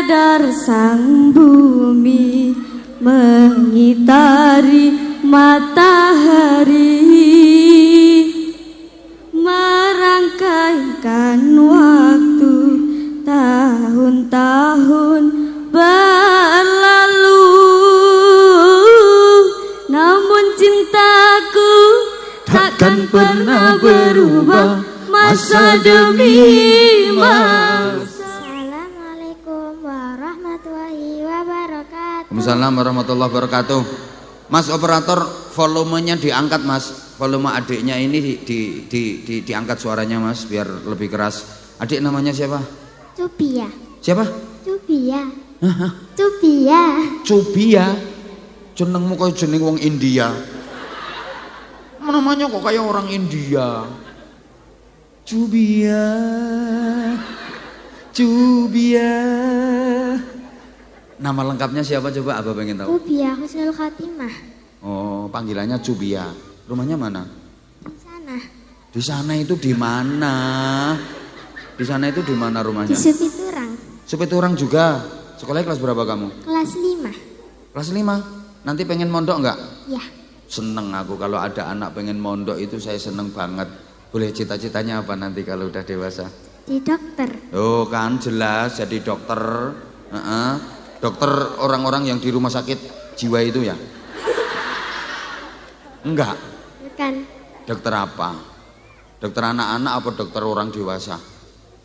beredar sang bumi mengitari matahari, merangkaikan waktu tahun-tahun berlalu, namun cintaku takkan pernah berubah masa demi masa. Assalamualaikum warahmatullahi wabarakatuh. Waalaikumsalam warahmatullahi wabarakatuh. Mas operator, volumenya diangkat mas, volume adiknya ini diangkat suaranya mas, biar lebih keras. Adik namanya siapa? Cubia. Siapa? Cubia. Cubia. Cubia. Jenengmu kayak jeneng wong India. Namanya kok kayak orang India. Cubia. Cubia. Nama lengkapnya siapa coba? Abah pengen tahu. Cubia Husnul Khotimah. Oh, panggilannya Cubia. Rumahnya mana? Di sana. Di sana itu di mana? Di sana itu di mana rumahnya? Di Supiturang. Supiturang juga. Sekolahnya kelas berapa kamu? Kelas 5. Kelas 5. Nanti pengen mondok enggak? Ya. Seneng aku kalau ada anak pengen mondok itu, saya seneng banget. Boleh cita-citanya apa nanti kalau udah dewasa? Di dokter. Oh kan jelas jadi dokter. Dokter orang-orang yang di rumah sakit jiwa itu ya? Enggak. Bukan. Dokter apa? Dokter anak-anak apa dokter orang dewasa?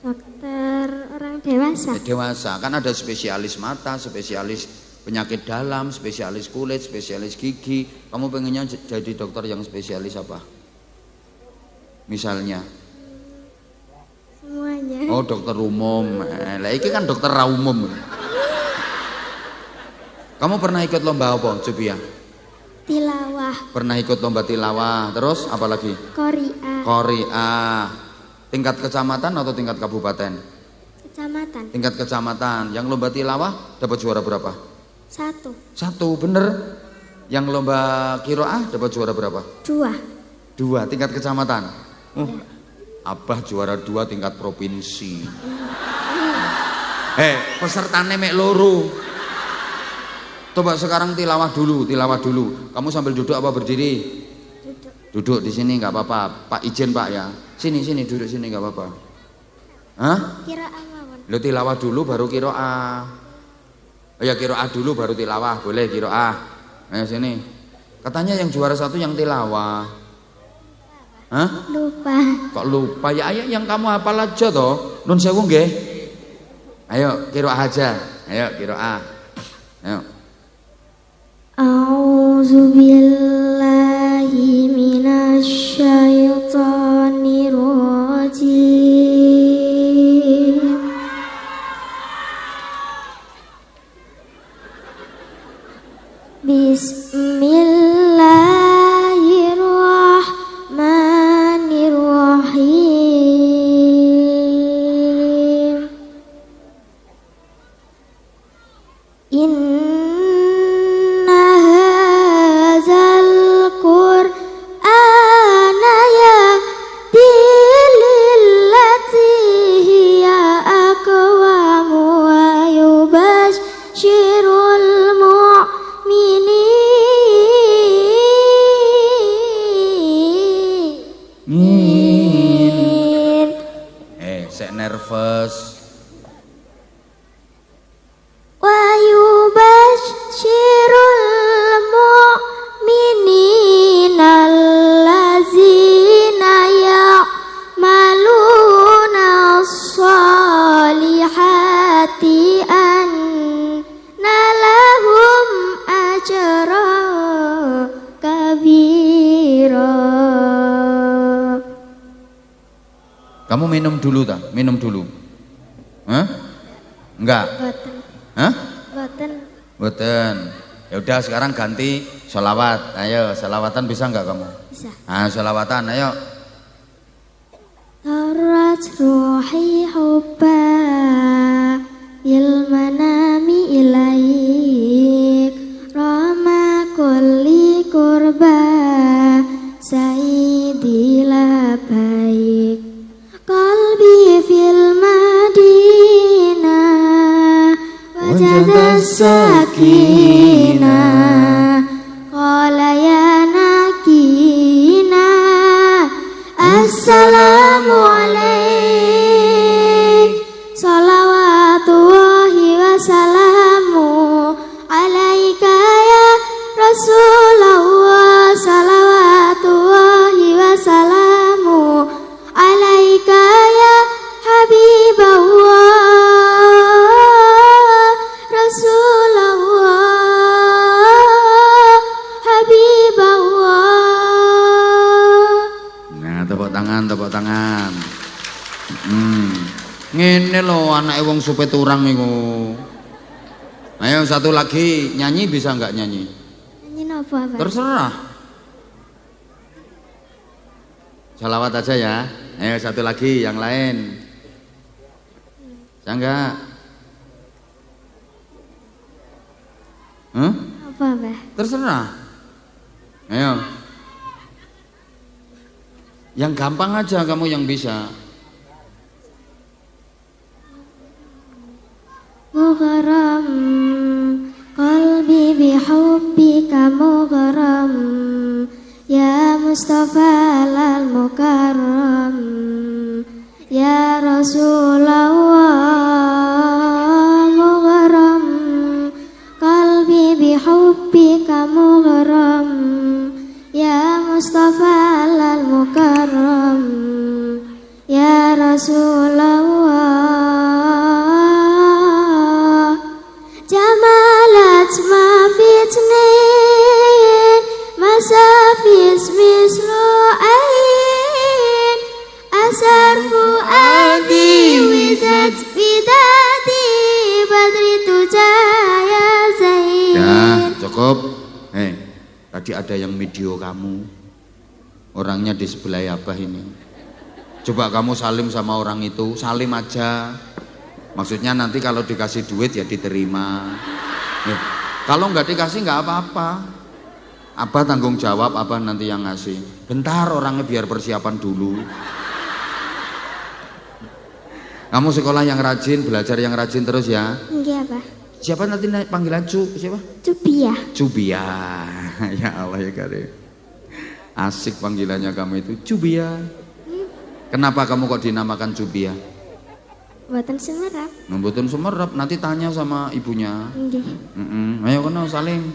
Dokter orang dewasa. Dewasa, kan ada spesialis mata, spesialis penyakit dalam, spesialis kulit, spesialis gigi. Kamu pengennya jadi dokter yang spesialis apa? Misalnya? Semuanya. Oh, dokter umum. Lah iki kan dokter ra umum. Kamu pernah ikut lomba apa, Cubia? Tilawah. Pernah ikut lomba tilawah. Terus apa lagi? Korea. Korea. Tingkat kecamatan atau tingkat kabupaten? Kecamatan. Tingkat kecamatan. Yang lomba tilawah dapat juara berapa? 1. 1, bener. Yang lomba kiroah dapat juara berapa? 2. 2, tingkat kecamatan. Abah juara 2 tingkat provinsi. Pesertane mek loro. Coba sekarang tilawah dulu. Kamu sambil duduk apa berdiri? Duduk di sini nggak apa-apa. Pak izin Pak ya. Sini duduk sini nggak apa-apa. Hah? Qiraah mawon. Lo tilawah dulu baru kiroah. Oh ya, kiroah dulu baru tilawah. Boleh kiroah. Ayo sini. Katanya yang juara 1 yang tilawah. Hah? Lupa. Kok lupa? Ya ayo yang kamu hafal aja toh. Nun sewu nggih. Ayo kiroah aja. Ayo kiroah. Ayo. A'udzubillahi minasyaitonir rajim. Bismillahirrahmanirrahim. Inna hadzal Qur'ana yahdi lillati hiya aqwam wa yubashshirul mu'minin. Saya nervous. Wa yubashshirul mu'minina allazina ya'maluna as-solihati anna lahum ajran kabira. Kamu minum dulu tak? Minum dulu. Hah? Enggak. Boten. Hah? Boten. Boten. Ya udah sekarang ganti sholawat. Ayo, sholawatan bisa enggak kamu? Bisa. Ah, sholawatan, ayo. Tarat ruhi hubba bil manami ilaik rama kulli kurba sayyidi labaik qalbi fil madinah السكينة قال يا نكينا السلام عليك صلوات الله وسلامه عليك يا رسول الله صلوات الله وسلامه عليك يا حبيب الله رسول الله حبيب الله. Nah, tepuk tangan. Ngene lho anake wong supe turang niku. Ayo satu lagi, nyanyi bisa nggak nyanyi? Nyanyi napa, Pak? Terserah. Salawat aja ya. Ayo satu lagi yang lain. Bisa nggak? Apa, Pak? Terserah. Ayo. Yang gampang aja kamu yang bisa. مغرم قلبي بحبك مغرم يا مصطفى المكرم يا رسول الله مغرم قلبي بحبك مغرم يا مصطفى المكرم يا رسول الله جمالت ما في اثنين ما سافيس مثل عين أسر فؤادي وزت بدادي بدر تجا يا زين. Ya, cukup. Tadi ada yang video kamu. Orangnya di sebelah Abah ini. Coba kamu salim sama orang itu, salim aja. Maksudnya nanti kalau dikasih duit ya diterima. Kalau nggak dikasih nggak apa-apa. Abah tanggung jawab, Abah nanti yang ngasih. Bentar orangnya biar persiapan dulu. Kamu sekolah yang rajin, belajar yang rajin terus ya. Iya, Pak. Siapa nanti panggilan siapa? Cubiah. Cubiah. Ya Allah ya Karim. Asik panggilannya kamu itu Cubiah. Kenapa kamu kok dinamakan Cubiah? Buatan semerap. Mboten sumerep, nanti tanya sama ibunya. Nggih. Ayo kena saling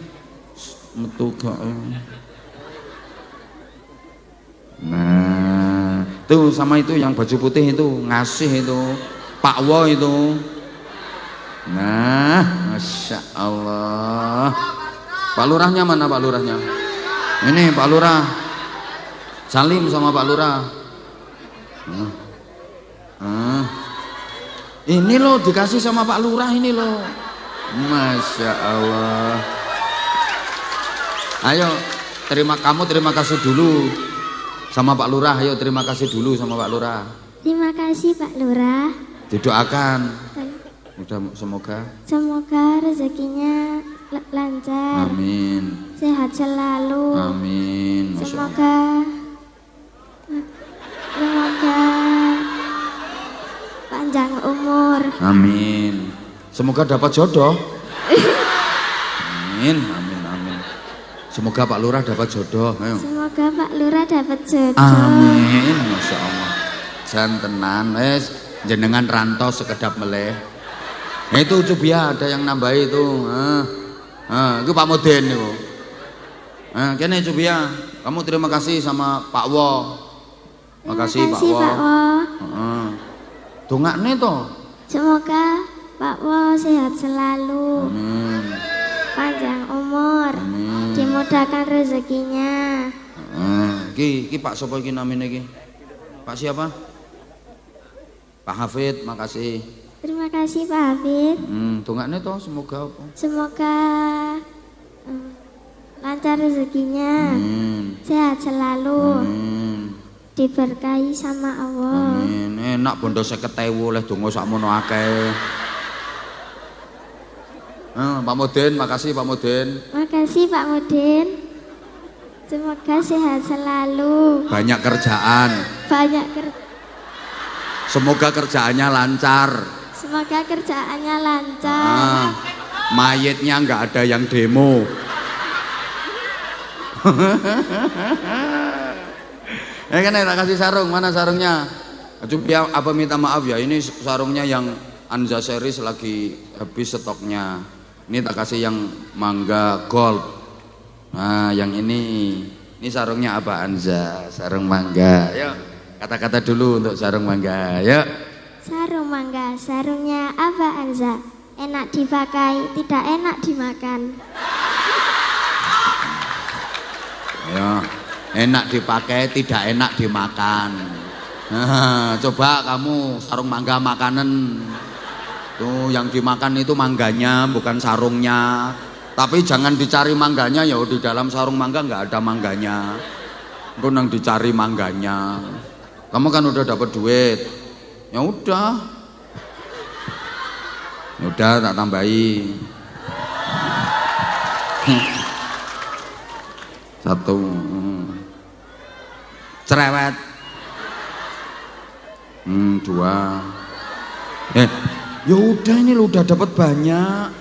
metu gak. Nah, tuh sama itu yang baju putih itu ngasih itu Pak Wo itu. Nah, Masya Allah. Pak Lurahnya mana Pak Lurahnya? Ini Pak Lurah. Salim sama Pak Lurah. Ini loh dikasih sama Pak Lurah ini loh. Masya Allah. Ayo terima kasih dulu sama Pak Lurah. Ayo terima kasih dulu sama Pak Lurah. Terima kasih Pak Lurah. Didoakan. Udah semoga rezekinya lancar. Amin. Sehat selalu. Amin. Semoga panjang umur. Amin. Semoga dapat jodoh. Amin. Semoga Pak Lurah dapat jodoh. Ayo. Semoga Pak Lurah dapat jodoh. Amin. Masya Allah. Jan tenan jenengan rantau sekedap meleh. Itu Cubiah ada yang nambah itu. Itu Pak Moden itu. Kene Cubiah, kamu terima kasih sama Pak Wo. Makasih Pak Wo. Dongakne to. Semoga Pak Wo sehat selalu. Amin. Panjang umur. Amin. Dimudahkan rezekinya. Ki Pak sapa iki namine iki? Pak siapa? Pak Hafid, makasih. Terima kasih Pak Hafid. Dongakne to semoga apa? Semoga lancar rezekinya. Sehat selalu. Diberkahi sama Allah. Amin. Enak bondo 50.000 oleh donga sakmono akeh. Pak Moden, makasih Pak Moden. Makasih Pak Moden. Semoga sehat selalu. Banyak kerjaan. Semoga kerjaannya lancar. Semoga kerjaannya lancar. mayitnya nggak ada yang demo. Ya kan tak kasih sarung, mana sarungnya? Coba apa minta maaf ya, ini sarungnya yang Anza series lagi habis stoknya. Ini tak kasih yang mangga gold. Nah yang ini sarungnya apa Anza? Sarung mangga. Yuk kata-kata dulu untuk sarung mangga. Yuk. Sarung mangga, sarungnya apa Anza? Enak dipakai, tidak enak dimakan. Ya, enak dipakai, tidak enak dimakan. Nah, coba kamu sarung mangga makanan. Tuh yang dimakan itu mangganya, bukan sarungnya. Tapi jangan dicari mangganya ya, di dalam sarung mangga nggak ada mangganya. Engko nang dicari mangganya. Kamu kan udah dapat duit. Ya udah. Ya udah tak tambahi. Satu. Cerewet. Dua. Ya udah ini lu udah dapat banyak.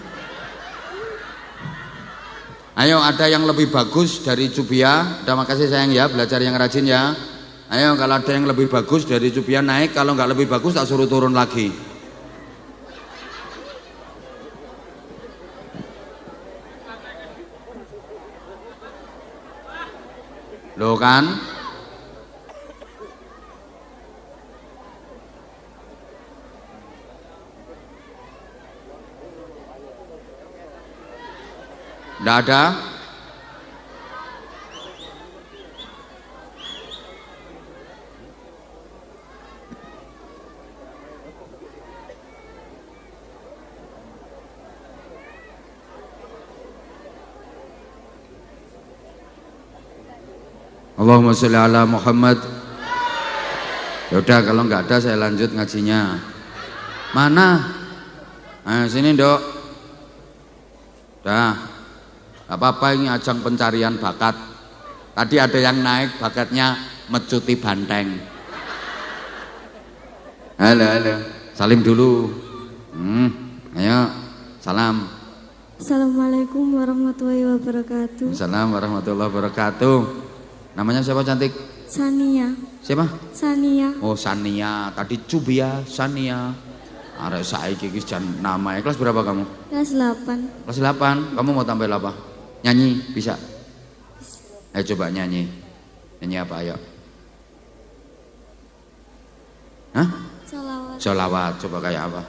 Ayo ada yang lebih bagus dari Cubia. Terima kasih sayang ya, belajar yang rajin ya. Ayo kalau ada yang lebih bagus dari Cubia naik, kalau nggak lebih bagus tak suruh turun lagi. Loh kan? Nggak ada? Allahumma sholli ala Muhammad. Yaudah kalau nggak ada saya lanjut ngajinya. Mana? Nah, sini dok. Dah. Gak apa-apa, ini ajang pencarian bakat. Tadi ada yang naik bakatnya mecuti banteng. Halo. Salim dulu. Ayo. Salam. Assalamualaikum warahmatullahi wabarakatuh. Assalamualaikum warahmatullahi wabarakatuh. Namanya siapa cantik? Sania. Siapa? Sania. Oh Sania. Tadi Cubia, Sania. Arek saiki iki jan nama. Kelas berapa kamu? Kelas 8. Kelas 8. Kamu mau tampil apa? Nyanyi bisa? Ayo coba nyanyi. Nyanyi apa ayo? Hah? Sholawat. Sholawat. Coba kayak apa?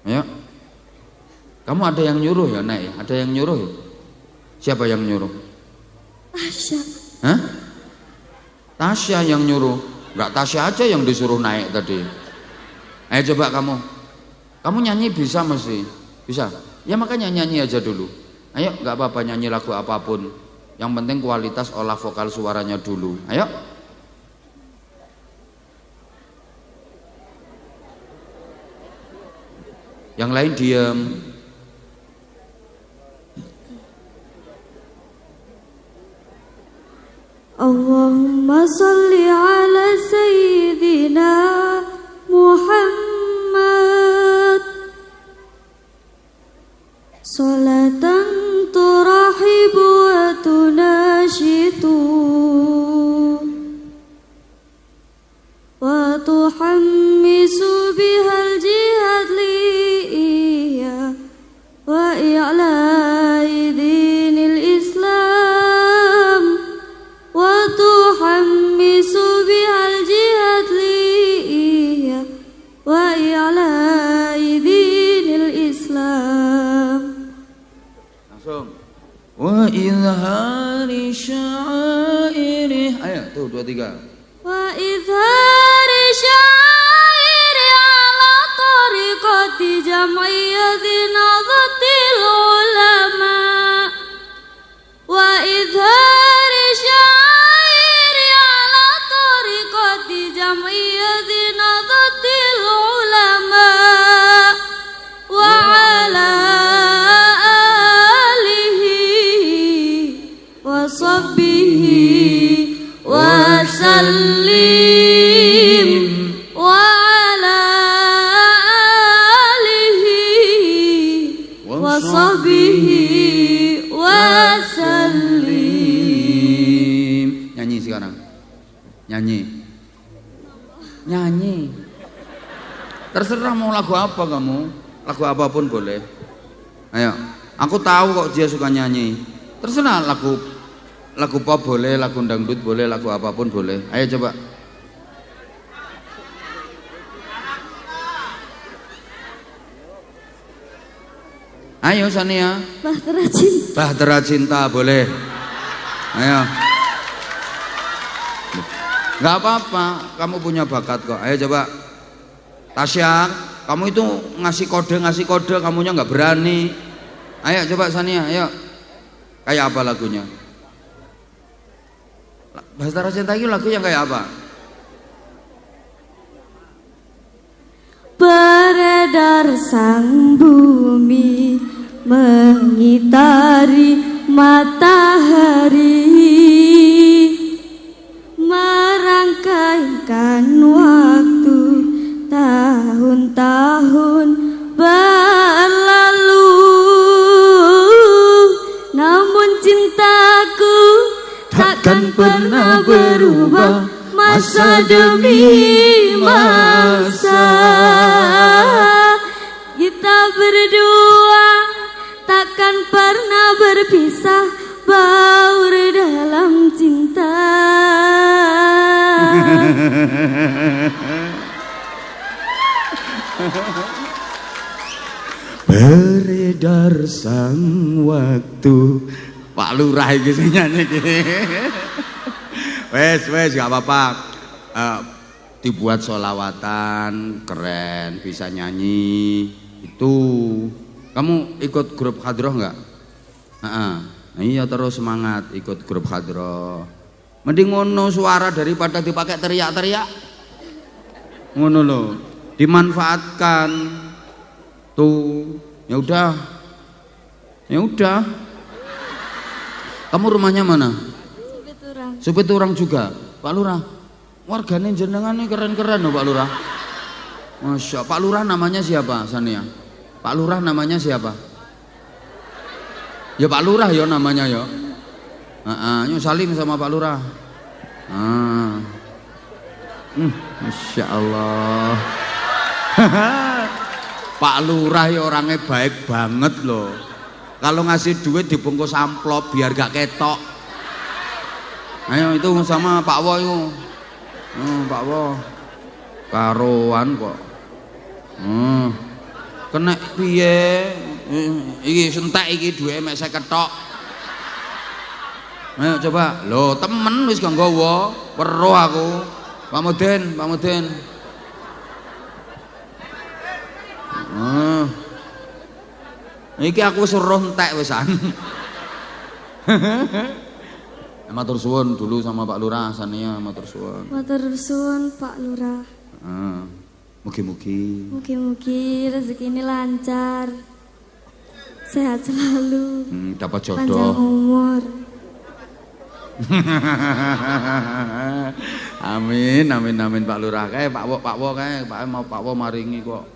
Ayo. Kamu ada yang nyuruh ya, Nay? Ada yang nyuruh ya? Siapa yang nyuruh? Tasya. Hah? Tasya yang nyuruh. Enggak Tasya aja yang disuruh naik tadi. Ayo coba kamu. Kamu nyanyi bisa mesti. Bisa? Ya makanya nyanyi aja dulu. Ayo, enggak apa-apa nyanyi lagu apapun. Yang penting kualitas olah vokal suaranya dulu. Ayo. Yang lain diam. Allahumma salli ala sayyidina Muhammad salatan turahibu wa tunashitu wa tuhammisu bihal jihad liya wa i'la'i dinil Islam wa tuhammisu bihal jihad liya wa i'la'i dinil Islam. Langsung. Wa izhari syairi. Ayo, tuh 2 3. Wa izhari syairi ala tariqati jam'iyyati nadhatil ulama. Wa izhari syairi ala tariqati jam'iyyati nadhatil ulama. Wa ala wa sahbihi wa sallim nyanyi sekarang. Nyanyi. Nyanyi. Terserah mau lagu apa kamu. Lagu apapun boleh. Ayo. Aku tahu kok dia suka nyanyi. Terserah lagu pop boleh, lagu dangdut boleh, lagu apapun boleh. Ayo coba. Ayo Sania. Bahtera Cinta. Bahtera Cinta boleh. Ayo. Gak apa-apa, kamu punya bakat kok. Ayo coba. Tasya, kamu itu ngasih kode, kamunya nggak berani. Ayo coba Sania, ayo. Kayak apa lagunya? Bahtera Cinta itu lagunya kayak apa? Beredar sang bumi mengitari matahari, merangkaikan waktu tahun-tahun berlalu, namun cintaku takkan pernah berubah masa demi masa. Kita berdua takkan pernah berpisah, baur dalam cinta. Beredar sang waktu. Pak Lurah iki sing nyanyi iki. Wes gak apa-apa. Dibuat sholawatan, keren, bisa nyanyi. Itu. Kamu ikut grup hadroh enggak? Iya terus semangat ikut grup hadroh. Mending ngono suara daripada dipakai teriak-teriak. Ngono loh. Dimanfaatkan. Tuh. Ya udah. Kamu rumahnya mana? Supiturang juga. Pak Lurah. Wargane jenengan ini keren-keren loh Pak Lurah. Masya. Pak Lurah namanya siapa Sania? Pak Lurah namanya siapa? Ya Pak Lurah ya namanya ya. Yuk salim sama Pak Lurah. Masya Allah. Pak Lurah ya orangnya baik banget loh. Kalau ngasih duit dibungkus amplop biar gak ketok. Ayo itu sama Pak Wo itu. Pak Wo. Karoan kok. Kena piye? Iki sentek iki duwe mek 50 tok. Ayo coba. Loh, temen wis gak nggawa, weruh aku. Pak Mudin. Iki aku suruh entek wisan. Matur suwun dulu sama Pak Lurah, Sania matur suwun. Matur suwun Pak Lurah. Mugi-mugi. Mugi-mugi rezeki ini lancar. Sehat selalu. Dapat jodoh. Panjang umur. Amin Pak Lurah. Kayak Pak Wo kayak Pak Wo maringi kok.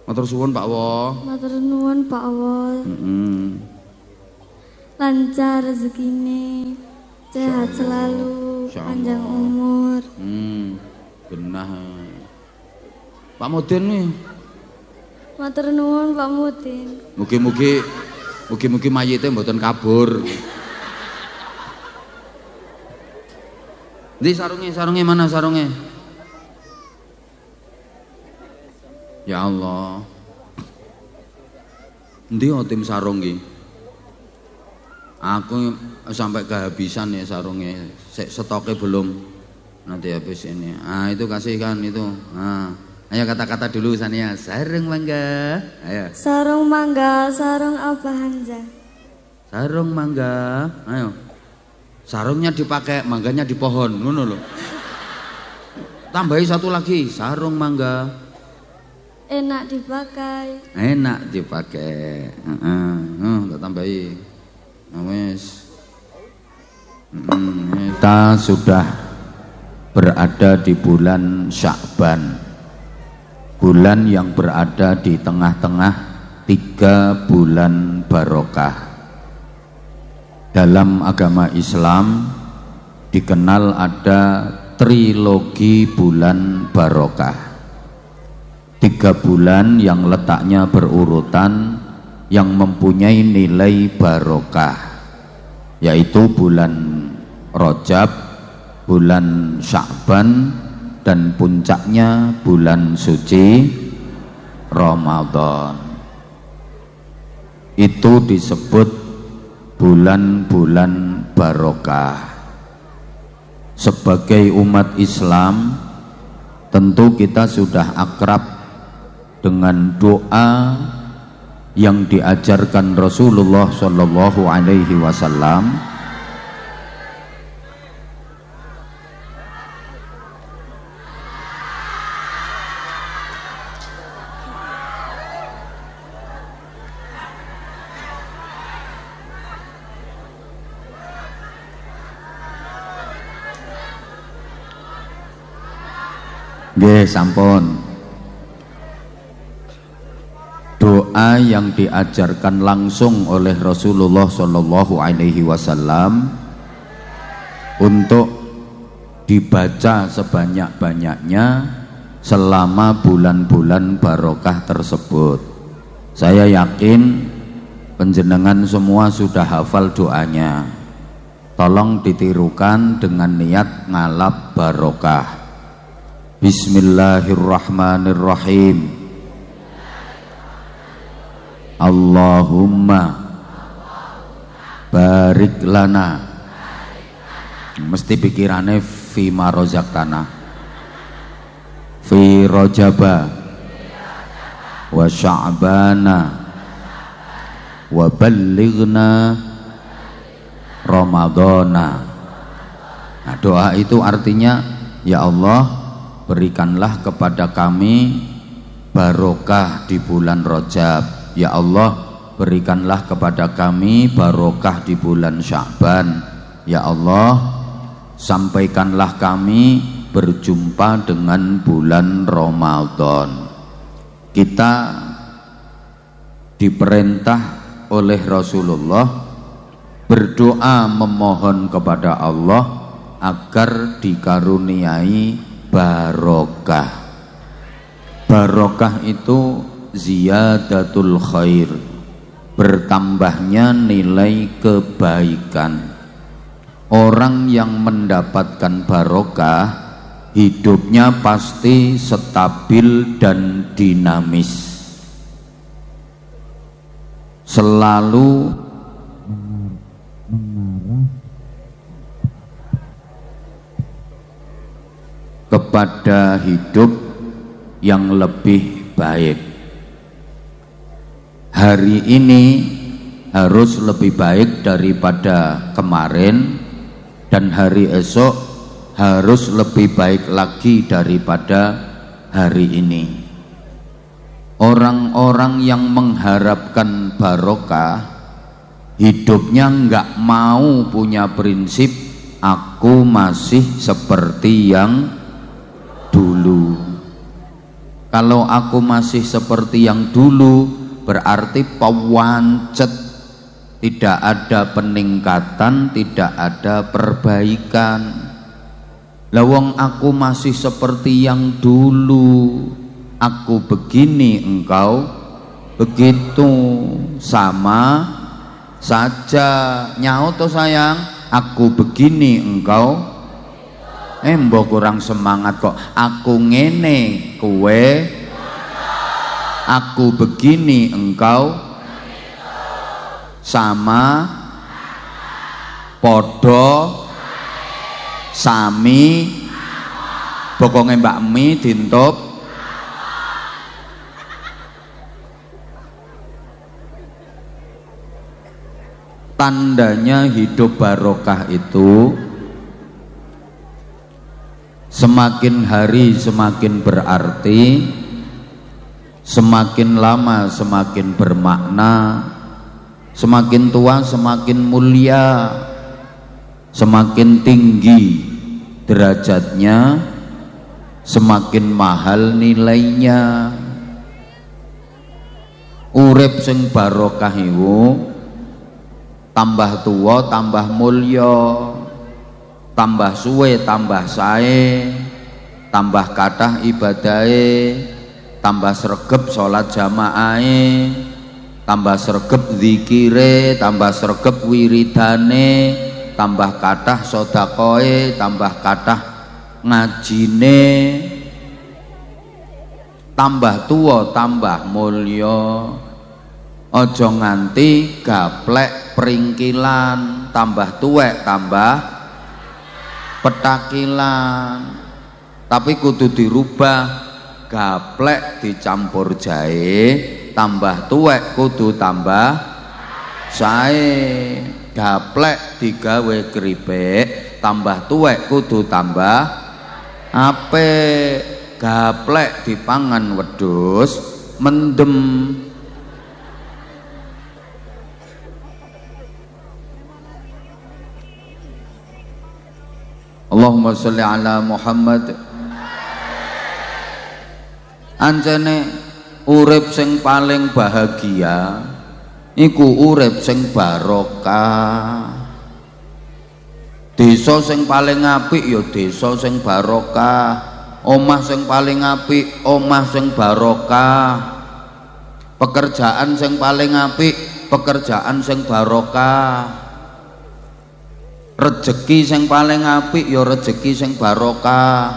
Matur suwun Pak Wo. Matur nuwun Pak Wo. Lancar rezeki ini. Sehat selalu. Panjang umur. Genah. Pak Mudin nih. Matur nuwun Pak Mudin. Mugi-mugi mayite mboten kabur. Ndi sarunge mana sarunge? Ya Allah. Ndi tim sarung iki? Aku sampai kehabisan ya sarungnya. Stoknya belum. Nanti habis ini. Itu kasihkan itu. Ayo kata-kata dulu Sania. Sarung mangga. Ayo. Sarung mangga, sarung apa Hanza? Sarung mangga. Ayo. Sarungnya dipakai, mangganya di pohon. Ngono loh. Tambahi satu lagi, sarung mangga. Enak dipakai. Enak dipakai. Tak tambahi. Wes. Kita sudah berada di bulan Sya'ban, bulan yang berada di tengah-tengah 3 bulan barokah. Dalam agama Islam dikenal ada trilogi bulan barokah. 3 bulan yang letaknya berurutan yang mempunyai nilai barokah, yaitu bulan Rajab, bulan Sya'ban, dan puncaknya bulan suci Ramadan. Itu disebut bulan-bulan barokah. Sebagai umat Islam, tentu kita sudah akrab dengan doa yang diajarkan Rasulullah Shallallahu Alaihi Wasallam. Nggih, sampun. Doa yang diajarkan langsung oleh Rasulullah Shallallahu Alaihi Wasallam untuk dibaca sebanyak-banyaknya selama bulan-bulan barokah tersebut. Saya yakin panjenengan semua sudah hafal doanya. Tolong ditirukan dengan niat ngalap barokah. Bismillahirrahmanirrahim. Allahumma barik lana. Mesti pikirannya fima rozaktana, fi rojaba wa sya'bana wa ballighna ramadana. Nah, doa itu artinya, ya Allah, berikanlah kepada kami barokah di bulan Rajab. Ya Allah, berikanlah kepada kami barokah di bulan Sya'ban. Ya Allah, sampaikanlah kami berjumpa dengan bulan Ramadan. Kita diperintah oleh Rasulullah berdoa memohon kepada Allah agar dikaruniai barokah. Barokah itu ziyadatul khair, bertambahnya nilai kebaikan. Orang yang mendapatkan barokah hidupnya pasti stabil dan dinamis, selalu kepada hidup yang lebih baik. Hari ini harus lebih baik daripada kemarin, dan hari esok harus lebih baik lagi daripada hari ini. Orang-orang yang mengharapkan barokah hidupnya nggak mau punya prinsip aku masih seperti yang dulu. Kalau aku masih seperti yang dulu berarti pawancet, tidak ada peningkatan, tidak ada perbaikan. Lawang aku masih seperti yang dulu, aku begini engkau begitu, sama saja. Nyaut toh sayang, aku begini engkau mbok kurang semangat kok. Aku ngene kowe, aku begini engkau sama, podo, sami, bokonge Mbak Mi dintup. Tandanya hidup barokah itu semakin hari semakin berarti, semakin lama semakin bermakna, semakin tua semakin mulia, semakin tinggi derajatnya, semakin mahal nilainya. Urip sing barokah iku tambah tuwa tambah mulya, tambah suwe tambah sae, tambah kathah ibadahe, tambah sregep salat jamaahe, tambah sregep zikire, tambah sregep wiridane, tambah kathah sedekahe, tambah kathah ngajine, tambah tuwa tambah mulya. Aja nganti gaplek pringkilan, tambah tuwek tambah petakilan. Tapi kudu dirubah, gaplek dicampur jahe, tambah tuwek kudu tambah sae. Gaplek digawe kripik, tambah tuwek kudu tambah apik. Gaplek dipangan wedhus mendem. Allahumma sholli ala Muhammad. Anjane urip sing paling bahagia iku urip sing barokah. Desa sing paling apik ya desa sing barokah. Omah sing paling apik omah sing barokah. Pekerjaan sing paling apik pekerjaan sing barokah. Rezeki sing paling apik ya rezeki sing barokah.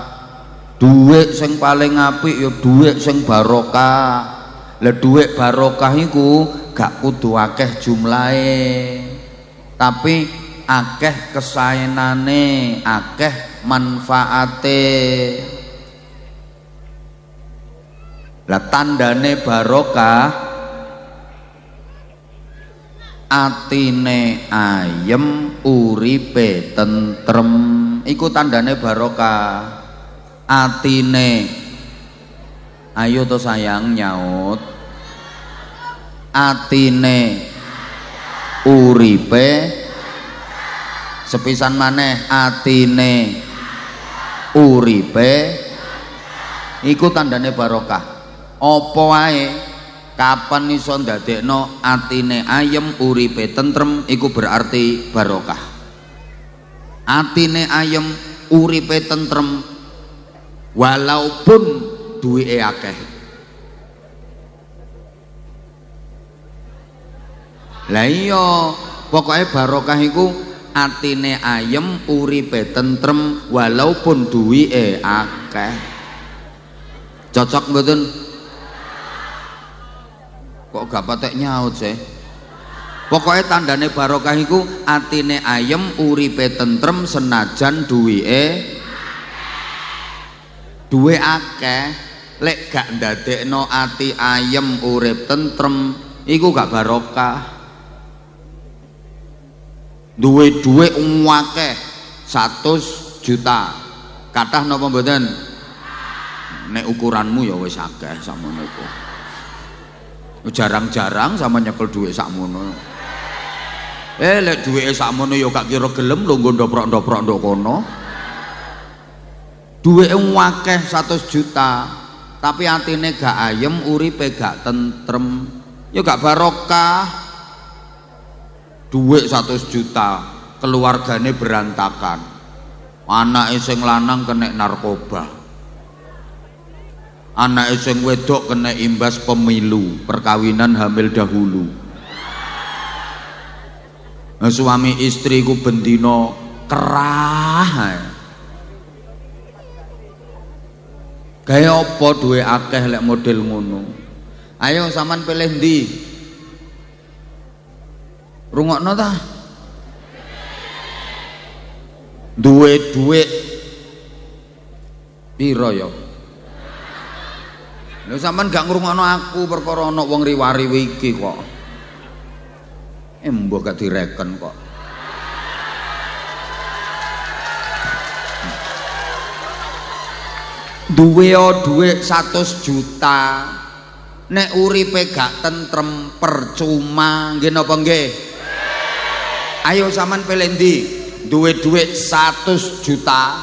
Duit sing paling apik ya duit sing barokah. Lah duit barokah iku gak kudu akeh jumlahe, tapi akeh kesaenane, akeh manfaate. Lah tandane barokah atine ayem, uripe tentrem, iku tandane barokah. Atine, ayo to sayang nyaut. Atine uripe, sepisan maneh atine uripe, iku tandane barokah. Apa wae kapan iso ndadekno atine ayem uripe tentrem iku berarti barokah. Atine ayem uripe tentrem walaupun duwike akeh. Lah iya pokoke barokah iku atine ayem uripe tentrem walaupun duwike akeh. Cocok mboten? Kok gak patek nyaut sih? Pokoknya tandane barokah iku atine ayem uripe tentrem senajan duwike duwe akeh. Lek gak ndadekno ati ayem urip tentrem iku gak barokah. Duwe dhuwit akeh 100 juta kathah napa mboten? Nek ukuranmu ya wis akeh sakmono iku. Jarang-jarang sama nyekel duit sakmono. Lek duwike sakmono ya gak kira gelem lho nggo ndoprok-ndoprok ndok kono. Duwike akeh 100 juta, tapi atine gak ayem, uripe gak tentrem, ya gak barokah. Duit 100 juta, keluargane berantakan. Anake sing lanang kena narkoba. Anak sing wedok kena imbas pemilu, perkawinan hamil dahulu. Nah, suami istri ku bendino kerah. Gaya apa duwe akeh lek model ngono? Ayo sampean pilih ndi? Rungokno ta? Duwe dhuwit pira ya? Lha sampean gak ngrungokno aku perkara ana wong riwariwi iki kok. Mbok gak direken kok. Duwe dhuwit 100 juta. Nek uripe gak tentrem percuma, nggih napa nggih? Ayo sampean pilih ndi? Duwe dhuwit 100 juta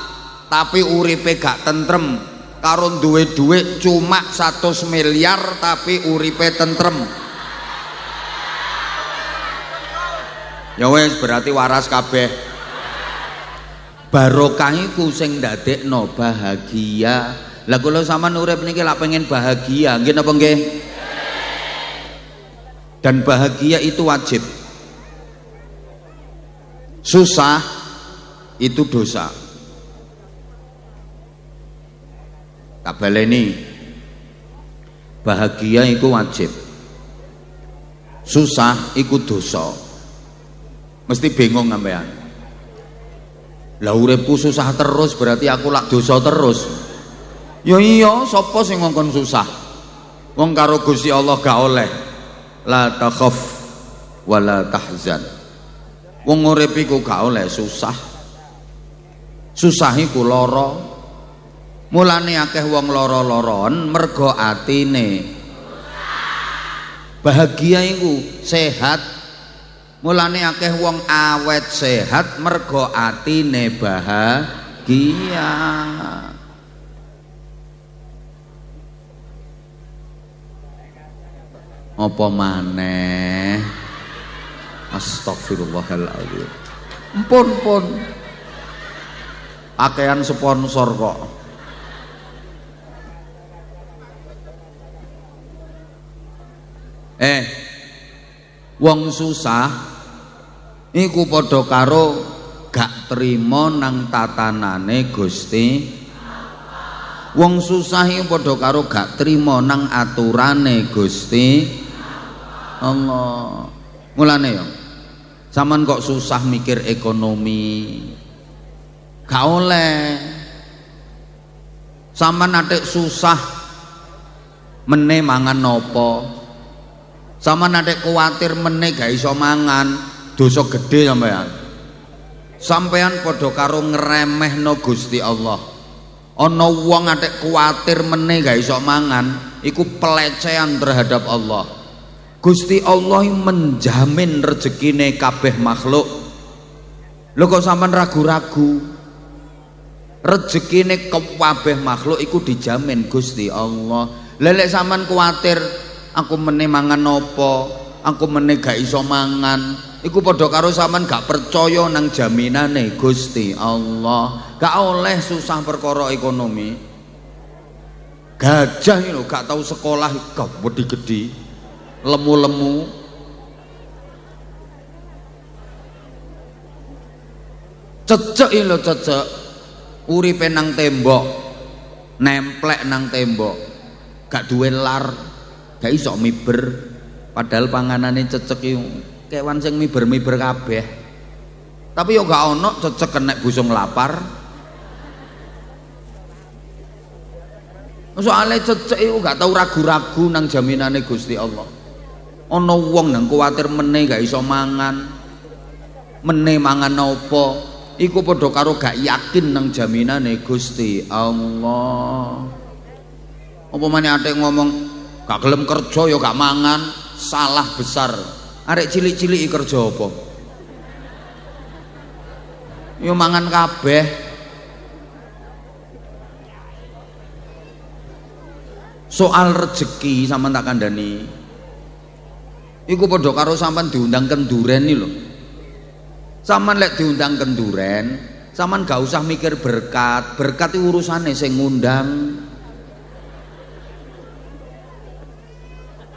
tapi uripe gak tentrem. Karo duwe duit cuma 100 miliar tapi uripe tentrem. Ya wis berarti waras kabeh. Barokah iku sing ndadekno bahagia. Lah kula sampean urip niki lak pengen bahagia, nggih napa nggih? Dan bahagia itu wajib. Susah itu dosa. Tak baleni. Bahagia itu wajib. Susah itu dosa. Mesti bingung sampean. Lah uripku susah terus berarti aku lak dosa terus. Ya iya, sapa sing ngongkon susah? Wong karo Gusti Allah gak oleh. La takhaf wa la tahzan. Wong urip iku gak oleh susah. Susah iku lara. Mulane akeh wong lara-laron mergo atine. Bahagia iku sehat. Mulane akeh wong awet sehat mergo atine bahagia. Apa maneh? Astagfirullahaladzim. Pun akehan sponsor kok. Wong susah iku padha karo gak trima nang tatanane Gusti. Wong susah iku padha karo gak trima nang aturane Gusti Allah. Mulane ya sampean kok susah mikir ekonomi gak oleh. Sampean atik susah meneh mangan nopo, sampean atik kuwatir meneh gak iso mangan, dosa gede sampean. Sampean padha karo ngremehno Gusti Allah. Ana wong atik kuwatir meneh gak iso mangan, iku pelecehan terhadap Allah. Gusti Allah menjamin rezekine kabeh makhluk. Lho kok sampean ragu-ragu? Rezekine kabeh makhluk iku dijamin Gusti Allah. Lelek sampean kuwatir aku meneh mangan apa, aku meneh gak iso mangan, iku padha karo sampean gak percaya nang jaminane Gusti Allah. Gak oleh susah perkara ekonomi. Gajah iki lho gak tau sekolah gede-gede, lemu-lemu. Cecek iki lho cecek. Uripe nang tembok, nemplek nang tembok. Gak duwe lar, gak iso miber. Padahal panganane cecek iki kewan sing miber-miber kabeh. Tapi yo gak ono cecek kenek busung lapar. Soale cecek iku gak tau ragu-ragu nang jaminane Gusti Allah. Ana wong nang kuwatir meneh gak iso mangan. Meneh mangan apa? Iku padha karo gak yakin nang jaminane Gusti Allah. Apa maneh atik ngomong gak gelem kerja ya gak mangan, salah besar. Arek cilik-cilik kerja apa? Ya mangan kabeh. Soal rezeki sampean tak kandhani. Iku padha karo sampean diundang kenduren iki lho. Sampean lek diundang kenduren, sampean gak usah mikir berkat. Berkat itu urusane sing ngundang.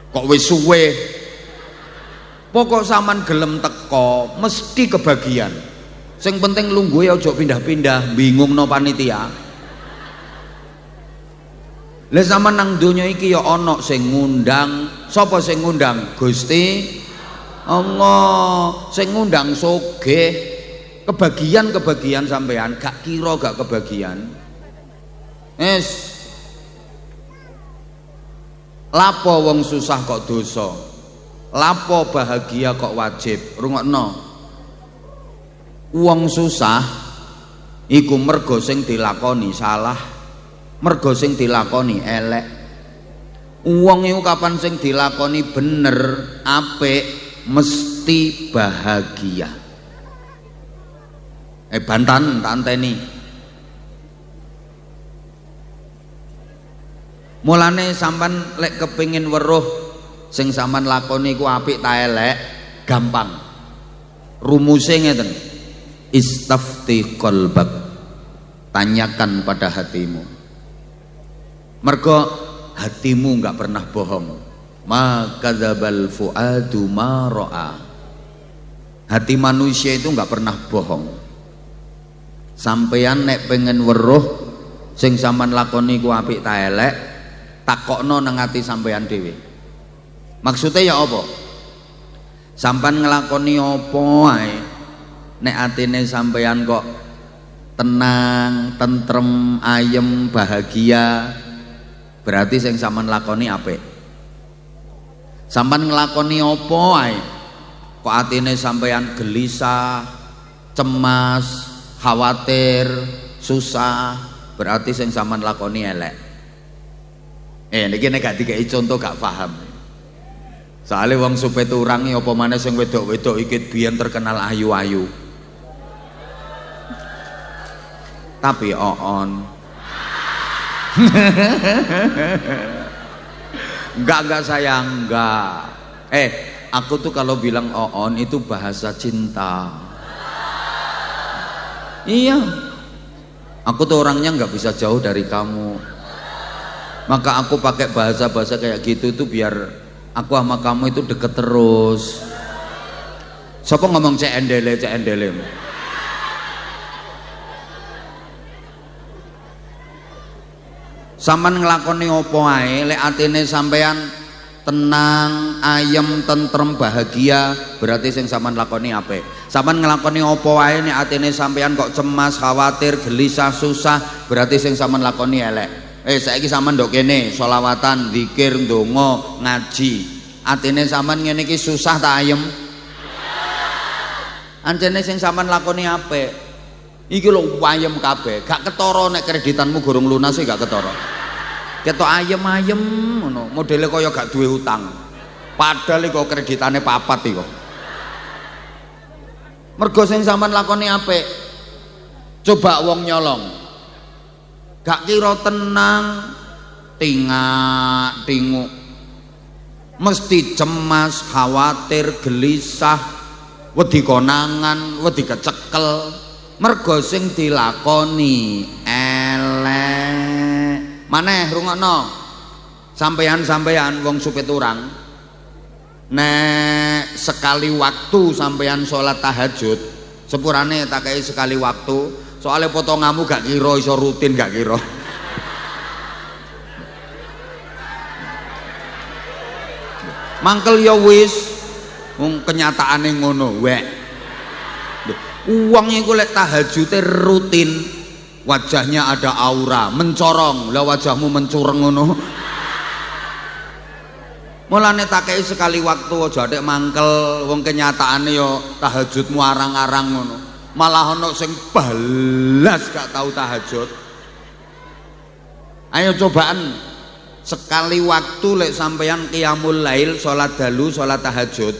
Kok wis suwe, pokok sampean gelem teko mesti kebagian. Sing penting lungguhe aja pindah-pindah bingungno panitia. Lah sampean nang donya iki ya ana sing ngundang. Sapa sing ngundang? Gusti Allah. Sing ngundang sugih. Kebagian sampean gak kira gak kebagian. Lapo wong susah kok dosa, lapo bahagia kok wajib. Rungokno, wong susah iku mergo sing dilakoni salah, mergo sing dilakoni elek. Wong iku kapan sing dilakoni bener apik mesti bahagia. Bantan tak anteni. Mulane sampean lek kepengin weruh sing sampean lakoni ku apik ta elek, gampang. Rumusnya ngeten. Istafti qalbak. Tanyakan pada hatimu. Mergo hatimu enggak pernah bohong. Ma kadzabal fuadu ma ra'a. Hati manusia itu enggak pernah bohong. Sampeyan nek pengen weruh sing sampean lakoni ku apik ta elek, takokno nang ati sampeyan dhewe. Maksudnya ya apa? Sampeyan nglakoni apa wae nek atine sampeyan kok tenang, tentrem, ayem, bahagia, berarti sing sampean lakoni apik. Sampeyan nglakoni apa wae kok atine sampeyan gelisah, cemas, khawatir, susah, berarti sing sampean lakoni elek. Niki nek gak dikeki contoh gak paham. Soale wong supeturang apa maneh sing wedok-wedok iki biyen terkenal ayu-ayu. Tapi oon. Enggak sayang, enggak. Aku tuh kalau bilang oon itu bahasa cinta. Iya. Aku tuh orangnya nggak bisa jauh dari kamu. Maka aku pakai bahasa-bahasa kayak gitu tuh biar aku sama kamu itu deket terus. Siapa ngomong cek endele. Sampeyan nglakoni apa ae lek atine sampeyan tenang, ayem, tentrem, bahagia, berarti sing sampean lakoni apik. Sampeyan nglakoni apa wae nek atine sampeyan kok cemas, khawatir, gelisah, susah, berarti sing sampean lakoni elek. Saiki sampean ndok kene selawatan, zikir, ndonga, ngaji. Atine sampean ngene iki susah ta ayem? Ancene sing sampean lakoni apik. Iki lho ayem kabeh, gak ketara nek kreditanmu gorong lunas gak ketara. Ketok ayem-ayem ngono, modele kaya gak duwe utang. Padahal iku kreditane 4 iku. Mergo sing sampean lakoni apik. Coba wong nyolong. Gak kira tenang, tingak-tinguk. Mesti cemas, khawatir, gelisah, wedi konangan, wedi kecekel. Mergo sing dilakoni elek. Maneh rungokno. Sampeyan wong supeturang. Nek sekali waktu sampeyan sholat tahajud, sepurane tak kei sekali waktu, soalnya potonganmu gak kira iso rutin gak kira. Mangkel ya wis, wong kenyataane ngono wek. Uang iku lek tahajute rutin, wajahnya ada aura, mencorong. Lah wajahmu mencureng ngono. Mulane tak kei sekali waktu aja adek mangkel, wong kenyataane yo tahajudmu arang-arang ngono. Malah ana sing balas gak tahu tahajud. Ayo cobaan sekali waktu lek sampeyan qiyamul lail, salat dalu, salat tahajud.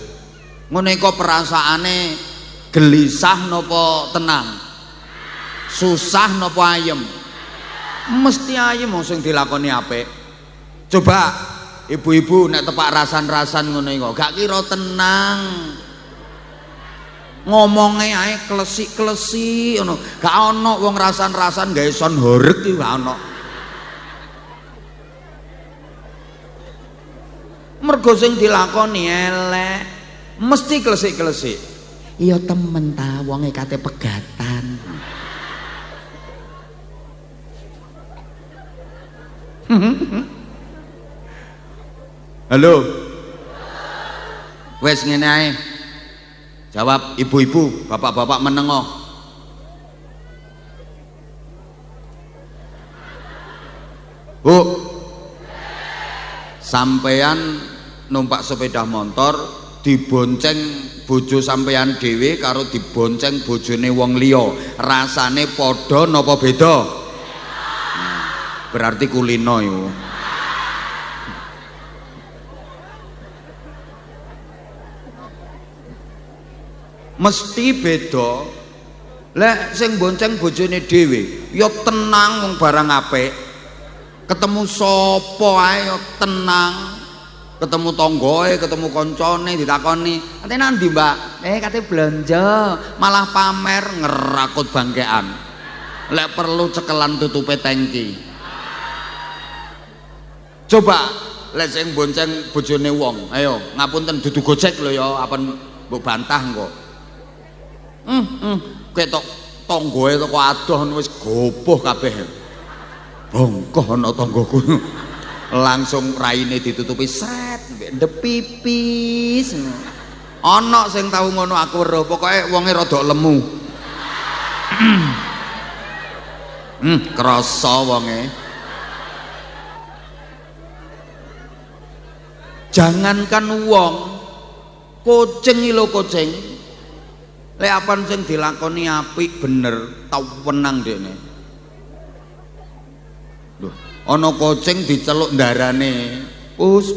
Ngene kok perasaane gelisah napa tenang? Susah napa ayem? Mesti ayem wong sing dilakoni apik. Coba ibu-ibu nek tepak rasan-rasan ngono iku gak kira tenang. Ngomongnya ae klesik-klesik ngono. Gak ana wong rasan-rasan gawe son horeg iki gak ana. Mergo sing dilakoni elek, mesti klesik-klesik. Iya temen ta wonge kate pegatan. Halo. Wes ngene ae. Jawab ibu-ibu, bapak-bapak menengok. Bu. Sampeyan numpak sepeda motor dibonceng bojo sampeyan dhewe karo dibonceng bojone wong liya. Rasane padha napa beda? Berarti kulino yo. Mesti beda. Lek sing bonceng bojone dhewe ya tenang wong barang apik. Ketemu sapa ae ya tenang. ketemu tonggoe, ketemu koncone ditakoni, "Ate nandi, Mbak?" Kate belanja, malah pamer ngerakut bangkean. Lek perlu cekelan tutupe tangki. Coba lek sing bonceng bojone wong, ayo ngapunten dudu Gojek lho ya, apen mbok bantah engko. Ketok tonggoe teko adoh wis gopoh kabeh. Bongkoh ana tanggoku. Langsung raine ditutupi sret ndep pipis. Ana sing tau ngono aku weruh, pokoke wonge rada lemu. Krasa wonge. Jangankan wong, kucing lho kucing. Lek apan sing dilakoni apik bener, tau wenang dekne. Lho, ana kucing diceluk ndarane. Pus.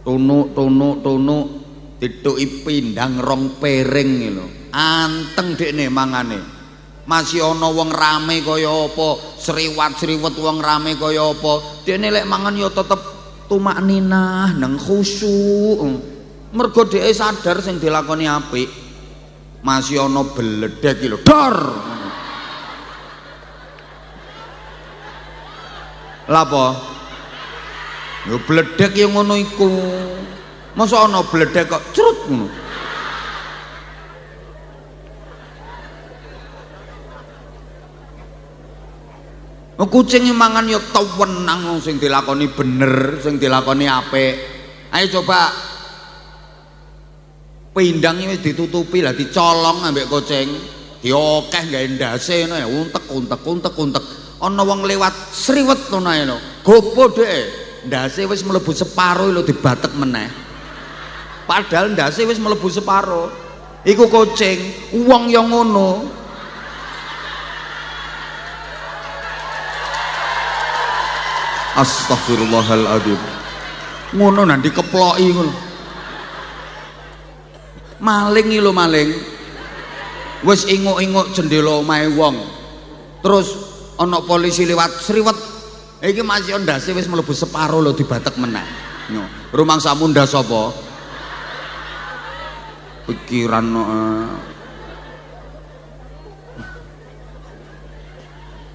Tunuk, dituki pindang rong piring lho. Anteng dekne mangane. Masih ana wong rame kaya apa, sriwat-sriwet wong rame kaya apa. Dekne lek mangan ya tetep tumakninah nang khusyuk. Mergo dhek sadar sing dilakoni apik. Masih ana bledek iki lho, dor. Lha apa? Yo bledek ya ngono iku. Masa ana bledek kok crut ngono. Kucing mangan ya tau wenang sing dilakoni bener, sing dilakoni apik. Ayo coba pindang wis ditutupi lah, dicolong ambek kucing, diokeh gawe ndase ngono ya, untek. Ana wong lewat sriwet ngono ae lho. Gopo dhek. Ndase wis mlebu separo lho dibatek meneh. Padahal ndase wis mlebu separo. Iku kucing, wong yang ngono. Astagfirullahaladzim. Ngono nanti keploki ngono. Maling iki lho maling. Wis inguk-inguk jendela omahe wong. Terus ana polisi lewat sriwet. Iki masih ndase wis mlebu separo lho dibatek meneh. Yo, rumangsamu ndas apa? Pikiran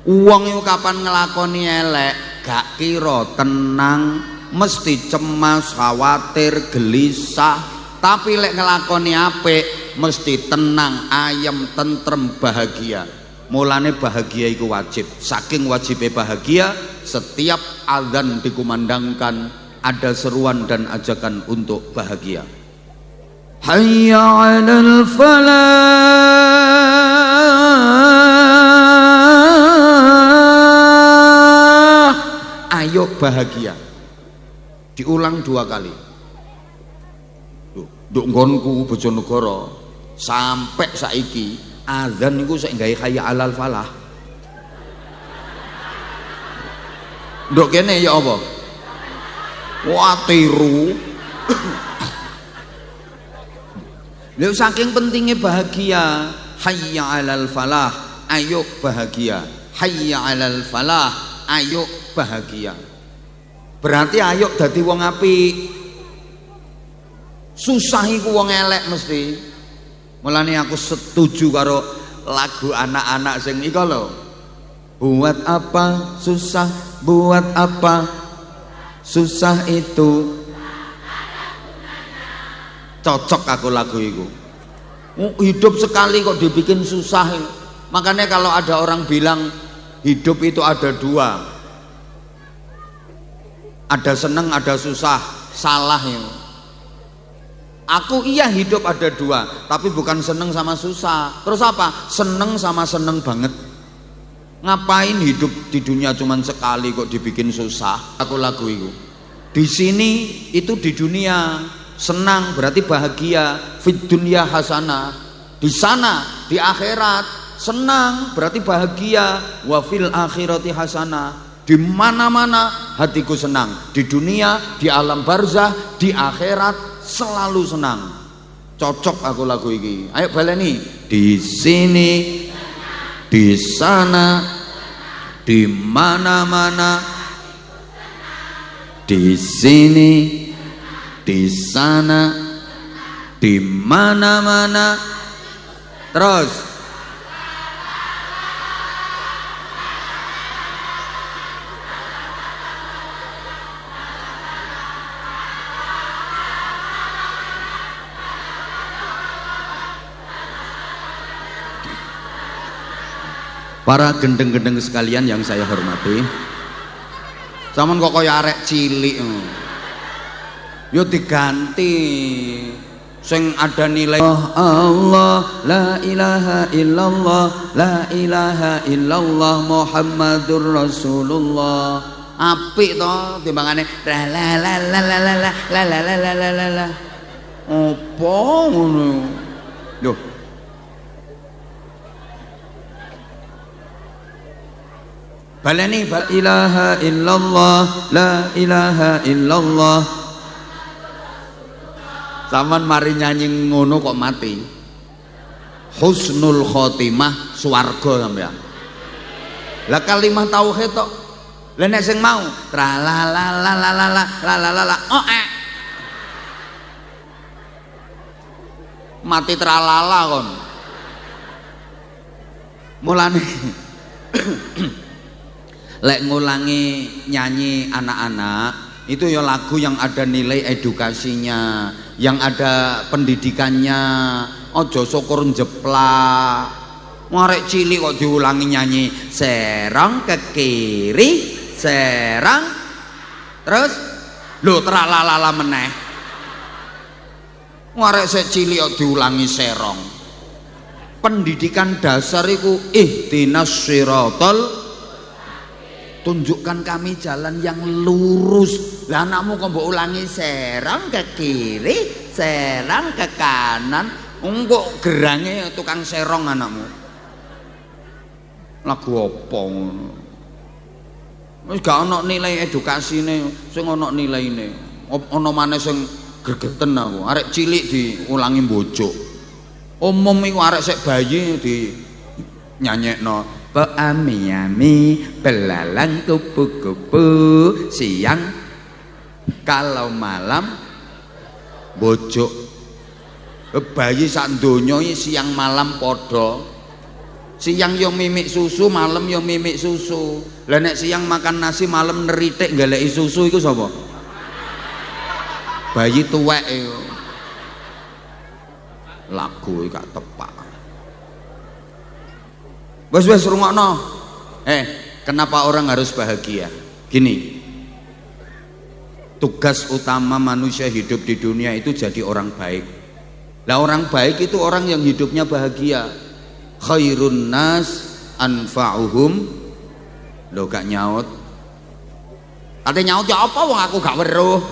Uang itu kapan ngelakoni elek gak kira tenang, mesti cemas, khawatir, gelisah. Tapi lek ngelakoni apik mesti tenang, ayem, tentrem, bahagia. Mulane bahagia itu wajib. Saking wajibnya bahagia, setiap azan dikumandangkan ada seruan dan ajakan untuk bahagia. Hayya 'alal falah. Ayo bahagia. Diulang 2 kali. Nduk nggonku Bojonegoro sampai saiki azan niku sik gawe hayya 'alal falah. Nduk kene ya apa? Wah tiru. Lha saking pentingnya bahagia. Hayya 'alal falah, ayo bahagia. Hayya 'alal falah, ayo bahagia. Berarti ayo dadi wong apik. Susah iku wong elek mesti. Mulane aku setuju karo lagu anak-anak sing iku lho. Buat apa susah, buat apa susah itu. Cocok aku lagu itu. Hidup sekali kok dibikin susah. Makanya kalau ada orang bilang hidup itu ada 2, ada seneng ada susah, salah ya. Aku iya hidup ada 2, tapi bukan seneng sama susah. Terus apa? Seneng sama seneng banget. Ngapain hidup di dunia cuman sekali kok dibikin susah? Aku lagu itu. Di sini itu di dunia senang berarti bahagia, fid dunya hasanah. Di sana di akhirat senang berarti bahagia, wa fil akhirati hasanah. Di mana-mana hatiku senang, di dunia, di alam barzah, di akhirat selalu senang. Cocok aku lagu ini. Ayo baleni. Di sini, di sana, di mana-mana, di sini, di sana, di mana-mana. Terus para gendeng-gendeng sekalian yang saya hormati, sampean kok kaya arek cilik yo diganti sing ada nilai Allah, la ilaha illallah, la ilaha illallah Muhammadur Rasulullah. Apik to timbangane la la la la la la la la la la la la. Opo ngono lho. Baleni la ilaha illallah, la ilaha illallah. Saman mari nyanyi ngono kok mati. Husnul khotimah swarga sampean. Lah kalimah tauhid tok. Lah nek sing mau tra la la la la la la la la la oh mati tralala kon. Mulane lek ngulangi nyanyi anak-anak itu ya lagu yang ada nilai edukasinya, yang ada pendidikannya. Ojo syukur jeplak. Ngarek cilik kok diulangi nyanyi serong ke kiri, serong terus lho tralalala meneh. Ngarek sik cilik kok diulangi serong. Pendidikan dasar iku ihdinas siratal, tunjukkan kami jalan yang lurus. Lah anakmu kok mbok ulangi serong ke kiri, serong ke kanan, engko gerange tukang serong anakmu. Lagu apa ngono? Wis gak ana nilai edukasine, sing ana nilaine. Ana maneh sing gregeten aku. Arek cilik diulangi mbojok. Umum iku arek sik bayi di nyanyekno. Ami-ami belalang kupu-kupu siang kalau malam bojok. Bayi sak donya siang malam padha. Siang yo mimik susu, malam yo mimik susu. Lah nek siang makan nasi, malam neritik goleki susu iku sapa? Bayi tuwek iku. Lagu iki gak tepak. Wes rungokno. Kenapa orang harus bahagia? Gini. Tugas utama manusia hidup di dunia itu jadi orang baik. Lah orang baik itu orang yang hidupnya bahagia. Khairun nas anfa'uhum. Lho gak nyaut. Ate nyaut ya apa wong aku gak weruh.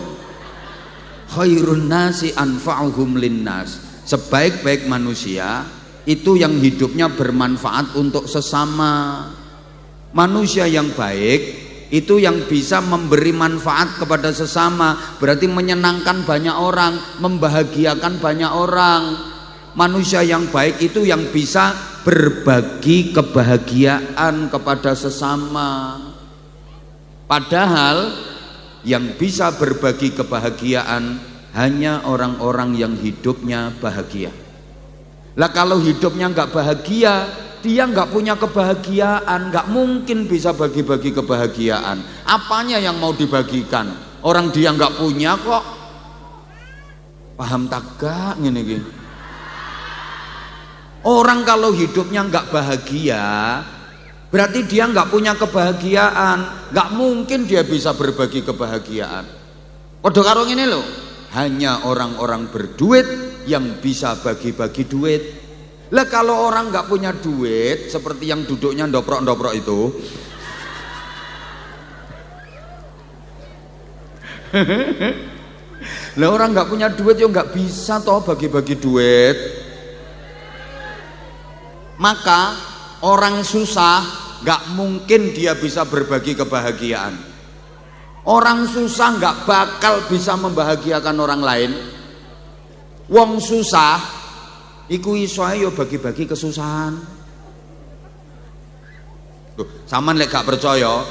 Khairun nasi anfa'uhum linnas. Sebaik-baik manusia itu yang hidupnya bermanfaat untuk sesama. Manusia yang baik itu yang bisa memberi manfaat kepada sesama, berarti menyenangkan banyak orang, membahagiakan banyak orang. Manusia yang baik itu yang bisa berbagi kebahagiaan kepada sesama. Padahal yang bisa berbagi kebahagiaan hanya orang-orang yang hidupnya bahagia. Lah kalau hidupnya nggak bahagia, dia nggak punya kebahagiaan, nggak mungkin bisa bagi-bagi kebahagiaan. Apanya yang mau dibagikan? Orang dia nggak punya kok. Paham tak gak ngene iki? Orang kalau hidupnya nggak bahagia, berarti dia nggak punya kebahagiaan. Nggak mungkin dia bisa berbagi kebahagiaan. Padha karo ngene lho, hanya orang-orang berduit yang bisa bagi-bagi duit. Lah kalau orang nggak punya duit, seperti yang duduknya ndoprok-ndoprok itu, lah orang nggak punya duit ya nggak bisa toh bagi-bagi duit. Maka orang susah nggak mungkin dia bisa berbagi kebahagiaan. Orang susah nggak bakal bisa membahagiakan orang lain. Wong susah iku iso yo bagi-bagi kesusahan. Tuh, sampean lek gak percaya,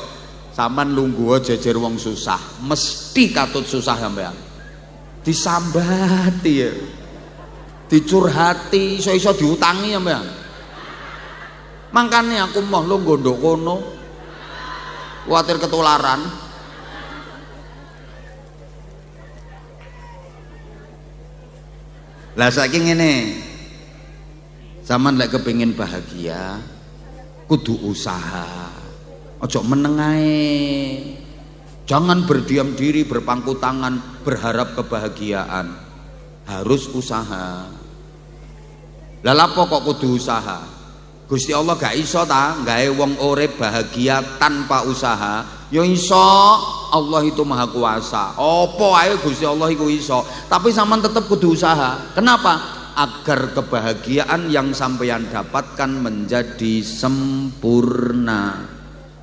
Sampean lungguh jejer wong susah, mesti katut susah sampean. Disambati ya. Dicurhati, iso-iso diutangi sampean. Mangkane aku mau lungguh ndok kono. Kuwatir ketularan. Lah saiki ngene. Sampeyan lek kepengin bahagia, kudu usaha. Ojo meneng ae. Jangan berdiam diri, berpangku tangan, berharap kebahagiaan. Harus usaha. Lah lapo kok kudu usaha? Gusti Allah gak iso ta gawe wong urip bahagia tanpa usaha? Ya iso. Allah itu maha kuasa. Apa ae Gusti Allah iku iso. Tapi sampean tetep kudu usaha. Kenapa? Agar kebahagiaan yang sampeyan dapatkan menjadi sempurna.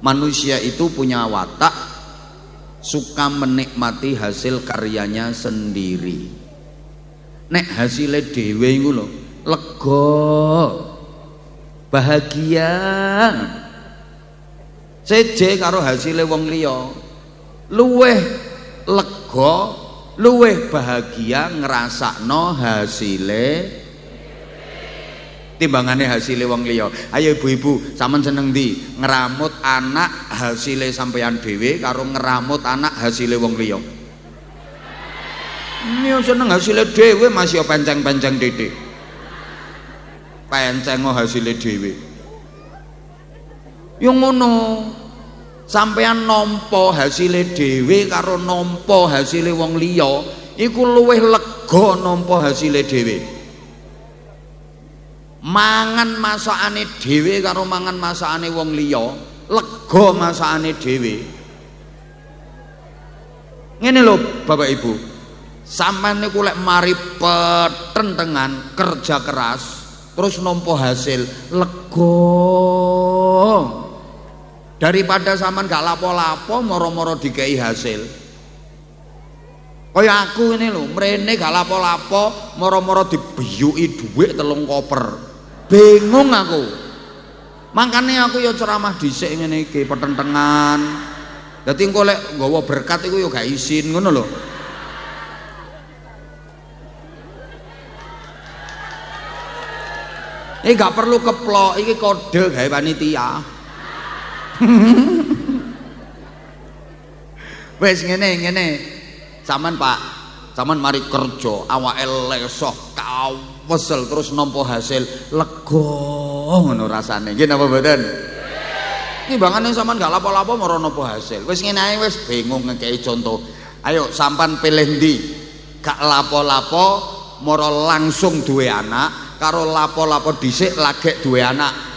Manusia itu punya watak suka menikmati hasil karyanya sendiri. Nek hasilnya dhewe iku lho, lega, bahagia. Seje karo hasilnya wong liya, luweh lega, luweh bahagia ngrasakno hasile timbangane hasile wong liya. Ayo ibu-ibu, sampean seneng ndi? Ngeramut anak hasile sampeyan dhewe karo ngeramut anak hasile wong liya? Yo seneng hasile dhewe, Mas, yo penceng-penceng titik. Penceng hasile dhewe. Yo ngono. Sampeyan nampa hasile dhewe karo nampa hasile wong liya iku luwih lega nampa hasile dhewe. Mangan masakane dhewe karo mangan masakane wong liya, lega masakane dhewe. Ngene lho Bapak Ibu, sampeyan niku lek mari petentengan kerja keras terus nampa hasil lega. Daripada sampean gak lapo-lapo moro-moro dikei hasil. Kaya aku ini lho, mrene gak lapo-lapo moro-moro dibeyuki dhuwit 3 koper. Bingung aku. Makane aku ya ceramah dhisik ngene iki petentengan. Dadi engko lek nggawa berkat iku ya gak izin ngono lho. Iki gak perlu keplok, iki kode gawe panitia. Wes ngene sampean Pak, sampean mari kerja awake lesoh kawesel terus nampa hasil lega ngono rasane. Nggih napa mboten? Timbangane sampean gak lapo-lapo mara nampa hasil. Wis ngene ae wis bingung ngekeki contoh. Ayo sampean pilih ndi? Gak lapo-lapo mara langsung duwe anak karo lapo-lapo dhisik lagek duwe anak.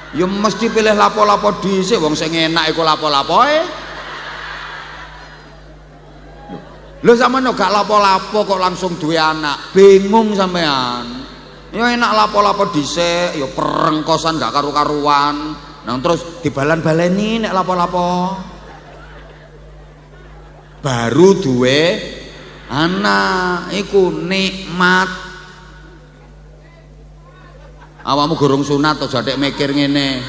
Ya mesti pilih lapo-lapo dhisik wong sing enak iku lapo-lapoe. Lho sampean gak lapo-lapo kok langsung duwe anak, bingung sampean. Ya enak lapo-lapo dhisik, ya perengkosan gak karu-karuan. Nang terus dibalan-baleni nek lapo-lapo. Baru duwe anak iku nikmat. Awakmu gorong sunat to jadek mikir ngene.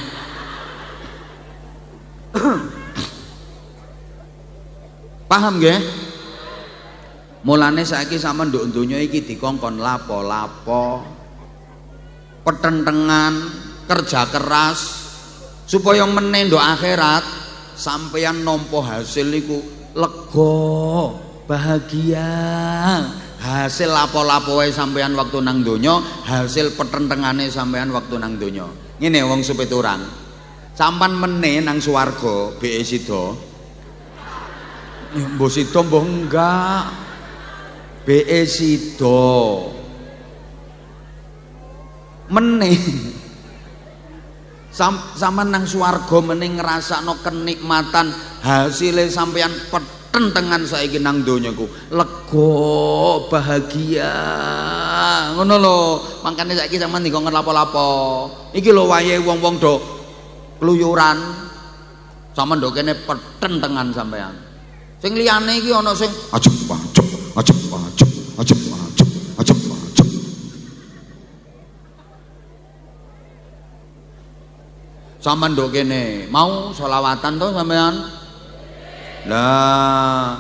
Paham nggih? Mulane saiki sampean nduk donya iki dikongkon lapo-lapo. Petentengan, kerja keras supaya meneh nduk akhirat sampeyan nampa hasil iku lega, bahagia. Hasil lapo-lapoe sampean waktu nang donya, hasil petentengane sampean waktu nang donya. Ngene wong supeturan. Sampan meneh nang swarga, beke sida. Mbok sida mbok enggak. Beke sida. Meneh. Sampean nang swarga meneh ngrasakno kenikmatan hasile sampean tentengan saiki nang donya ku lega, bahagia ngono lho. Mangkane saiki sampean dikon lapo-lapo iki lho wayahe wong-wong do kluyuran sampean do kene petentengan sampean. Sing liyane iki ana sing ajep ajep ajep ajep ajep ajep ajep ajep. Sampeyan nduk kene mau selawatan to sampean? Lah,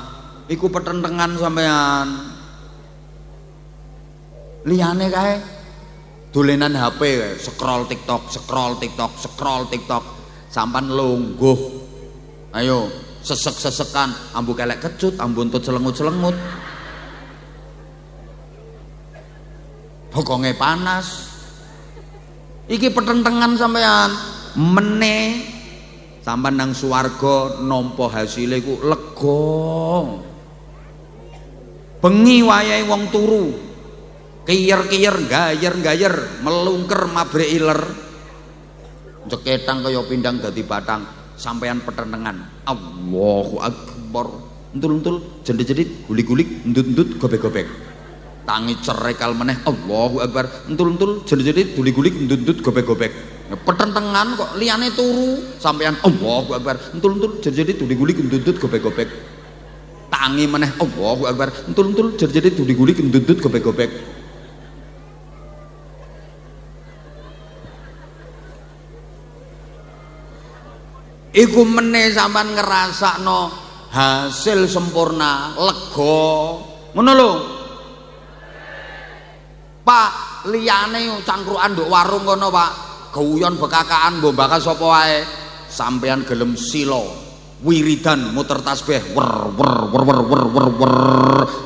iku petentengan sampean. Liyane kae dolenan HP kae, scroll TikTok, scroll TikTok, scroll TikTok. Sampean lungguh. Ayo, sesek-sesekan, ambu kelek kecut, ambu untut selengut-selengut. Bokonge panas. Iki petentengan sampean. Meneh sampean nang swarga nampa hasile iku lega. Bengi wayahe wong turu. Kiyer-kiyer, gayer-gayer, melungker mabrek iler. Ceketang kaya pindang dadi batang, sampean petentengan. Allahu Akbar. Entul-entul, jendit-jendit, gulik-gulik, endut-endut, gobek-gobek. Tangi cerekal meneh, Allahu Akbar. Entul-entul, jendit-jendit, gulik-gulik, endut-endut, gobek-gobek. Petentengan kok liyane turu, sampean Allahu Akbar. Entul-entul, jendit-jendit, gulik-gulik, endut-endut, gobek-gobek. Tangi meneh, Allahu Akbar. Entul-entul, jendit-jendit, gulik-gulik, endut-endut, gobek-gobek. Iku meneh sampean ngrasakno hasil sempurna, lega. Ngono lho. Pak, liyane cangkrukan nduk warung kono, Pak. Guyon bekakaan mbok bakal sapa wae. Sampean gelem sila, wiridan muter tasbih, wer wer wer wer wer wer wer.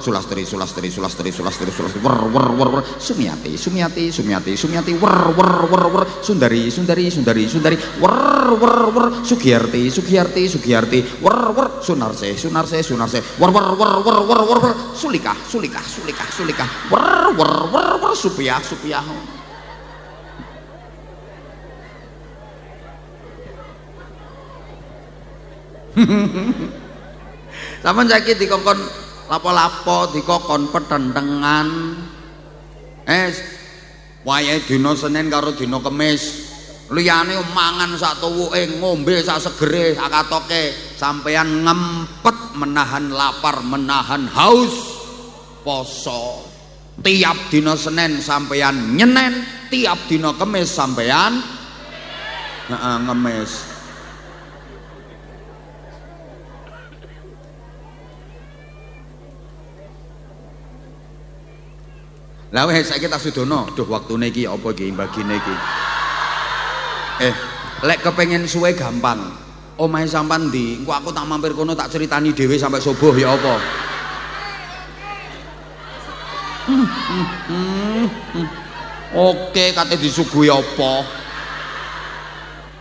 Sulastri sulastri sulastri sulastri sulastri wer wer wer wer. Sumiati sumiati sumiati sumiati wer wer wer wer. Sundari sundari sundari sundari wer wer wer. Sugiyarti sugiyarti sugiyarti wer wer. Sunarse sunarse sunarse wer wer wer wer wer wer wer. Sulikah sulikah sulikah sulikah wer wer wer wer. Supiah supiah. Sampeyan saiki dikongkon lapo-lapo, dikongkon petentengan. Wayahe dina Senin karo dina Kamis. Liyane mangan sak tuwuke, ngombe sak segere, sak katoke, sampeyan ngempet menahan lapar, menahan haus. Poso. Tiap dina Senin sampeyan nyenen, tiap dina Kamis sampeyan ngemis. Lah wis saiki tak sudono, duh waktune iki apa iki bagine iki. Lek kepengin suwe gampang. Omahe sampean ndi? Engko aku tak mampir kono tak critani dhewe sampai subuh ya apa. Oke, kate disuguhi apa?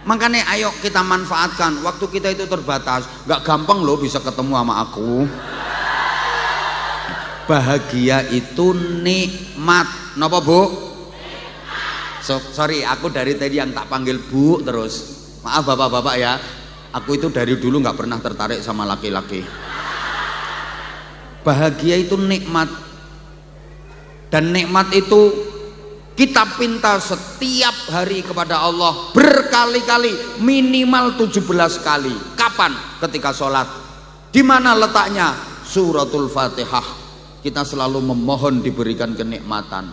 Makanya ayo kita manfaatkan waktu kita itu terbatas. Gak gampang loh bisa ketemu sama aku. Bahagia itu nikmat. Napa Bu? Sorry, aku dari tadi yang tak panggil Bu terus. Maaf bapak-bapak ya. Aku itu dari dulu nggak pernah tertarik sama laki-laki. Bahagia itu nikmat. Dan nikmat itu kita pinta setiap hari kepada Allah berkali-kali, minimal 17 kali. Kapan? Ketika sholat. Di mana letaknya? Suratul Fatihah. Kita selalu memohon diberikan kenikmatan.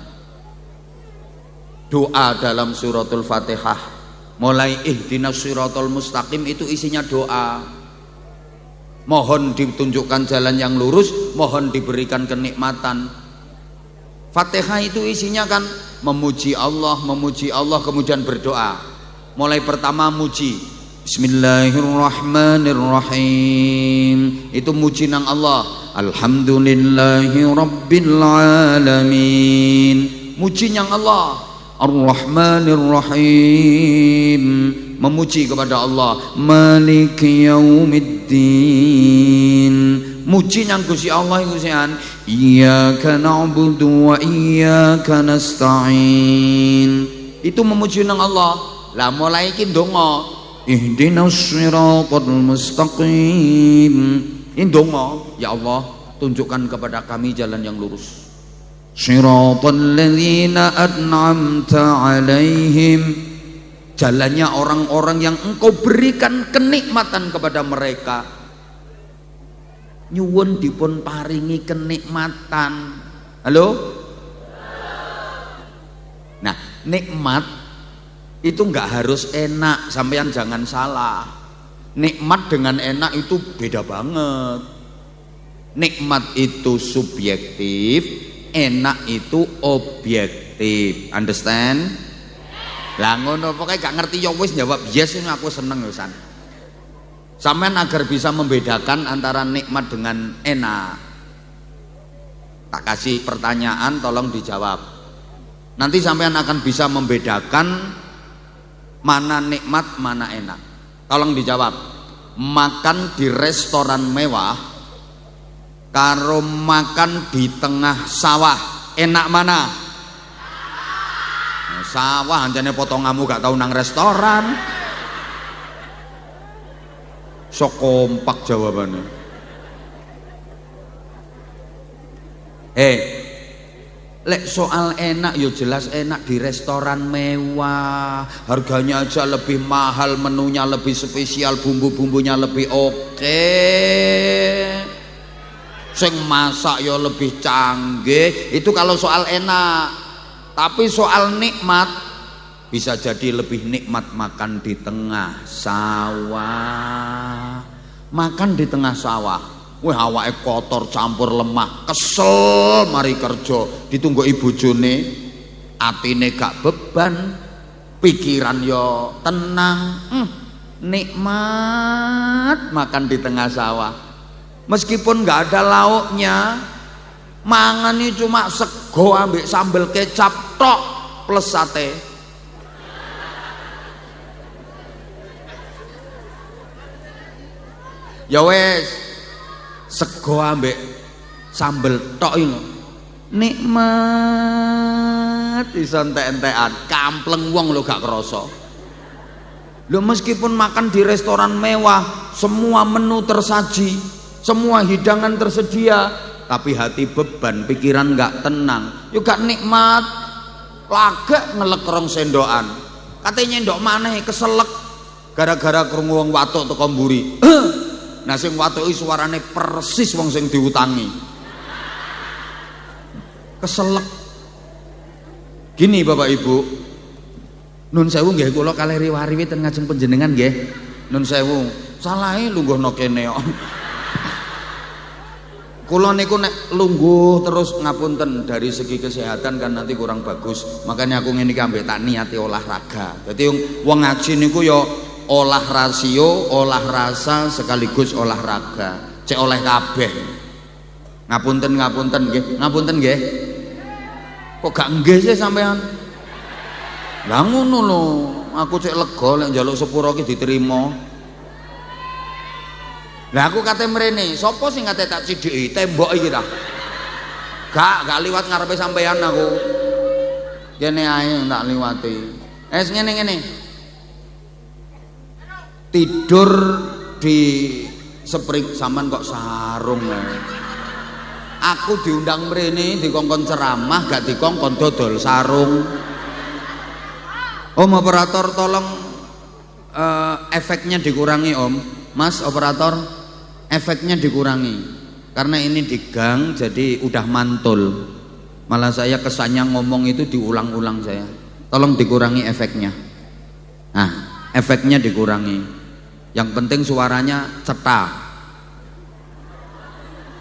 Doa dalam suratul Fatihah mulai ihdinas siratal mustaqim itu isinya doa. Mohon ditunjukkan jalan yang lurus, mohon diberikan kenikmatan. Fatihah itu isinya kan memuji Allah, kemudian berdoa. Mulai pertama muji, Bismillahirrahmanirrahim. Itu muji nang Allah. Alhamdulillahi Rabbil Alamin. Muji nang Allah. Ar-Rahmanir-Rahim. Memuji kepada Allah. Maliki Yaumiddin. Muji nang Gusti Allah iku sean. Iyyaka na'budu wa iyyaka nasta'in. Itu memuji nang Allah. Lah mulai iki ndonga. Ihdinas siratal mustaqim. Ini donga, ya Allah, tunjukkan kepada kami jalan yang lurus. Siratal ladzina an'amta 'alaihim. Jalannya orang-orang yang Engkau berikan kenikmatan kepada mereka. Nyuwun dipun paringi kenikmatan. Halo? Nah, nikmat itu nggak harus enak, sampean jangan salah. Nikmat dengan enak itu beda banget. Nikmat itu subjektif, enak itu objektif. Understand? Lah ngono pokoknya gak ngerti ya wis jawab yes, ini aku seneng ya san. Sampean agar bisa membedakan antara nikmat dengan enak. Tak kasih pertanyaan, tolong dijawab. Nanti sampean akan bisa membedakan mana nikmat, mana enak. Tolong dijawab. Makan di restoran mewah karo makan di tengah sawah, enak mana? Nah, sawah anjane potonganmu gak tahu nang restoran. Sok kompak jawabannya. Lek soal enak yo jelas enak di restoran mewah, harganya aja lebih mahal, menunya lebih spesial, bumbu-bumbunya lebih oke, sing masak yo lebih canggih. Itu kalau soal enak. Tapi soal nikmat, bisa jadi lebih nikmat makan di tengah sawah. Makan di tengah sawah, wah awake kotor campur lemah, kesel mari kerja, ditunggu ibu bojone, atine gak beban, pikiran yo tenang, nikmat makan di tengah sawah. Meskipun gak ada lauknya, mangane cuma sego ambek sambal kecap tok plus sate. Ya wes, sego ambek sambel tok ini nikmat iso entek-entekan, kampleng wong lo gak kerasa. Lo meskipun makan di restoran mewah, semua menu tersaji, semua hidangan tersedia, tapi hati beban, pikiran gak tenang, yo gak nikmat. Lagak ngelek rong sendokan, katanya ndok maneh keselek gara-gara krungu wong watuk teko mburi. Nah sing watuki suarane persis wong sing diutangi. Keselek. Gini Bapak Ibu, nun sewu nggih kula kalih riwariwi ten ngajeng panjenengan nggih. Nun sewu, salahe lungguhno kene kok. Kula niku nek lungguh terus ngapunten dari segi kesehatan kan nanti kurang bagus. Makanya aku ngene iki ambek tak niati olahraga. Dadi wong ngaji niku ya olah rasio, olah rasa sekaligus olahraga. Cek oleh kabeh. Ngapunten nggih, ngapunten nggih. Kok gak nggih sih sampean? Lah ngono lho, aku cek lega lek njaluk sepuro ki diterima. Lah aku kate mrene, sapa sing kate tak cidhiki tembok iki ta? Gak liwat ngarepe sampean aku. Kene ae tak liwati. Ngene. Tidur di spring sampean kok sarung. Aku diundang mrene dikongkon ceramah gak dikongkon dodol sarung. Om operator tolong efeknya dikurangi Om. Mas operator efeknya dikurangi karena ini di gang jadi udah mantul. Malah saya kesannya ngomong itu diulang-ulang saya. Tolong dikurangi efeknya. Nah, efeknya dikurangi. Yang penting suaranya cetha.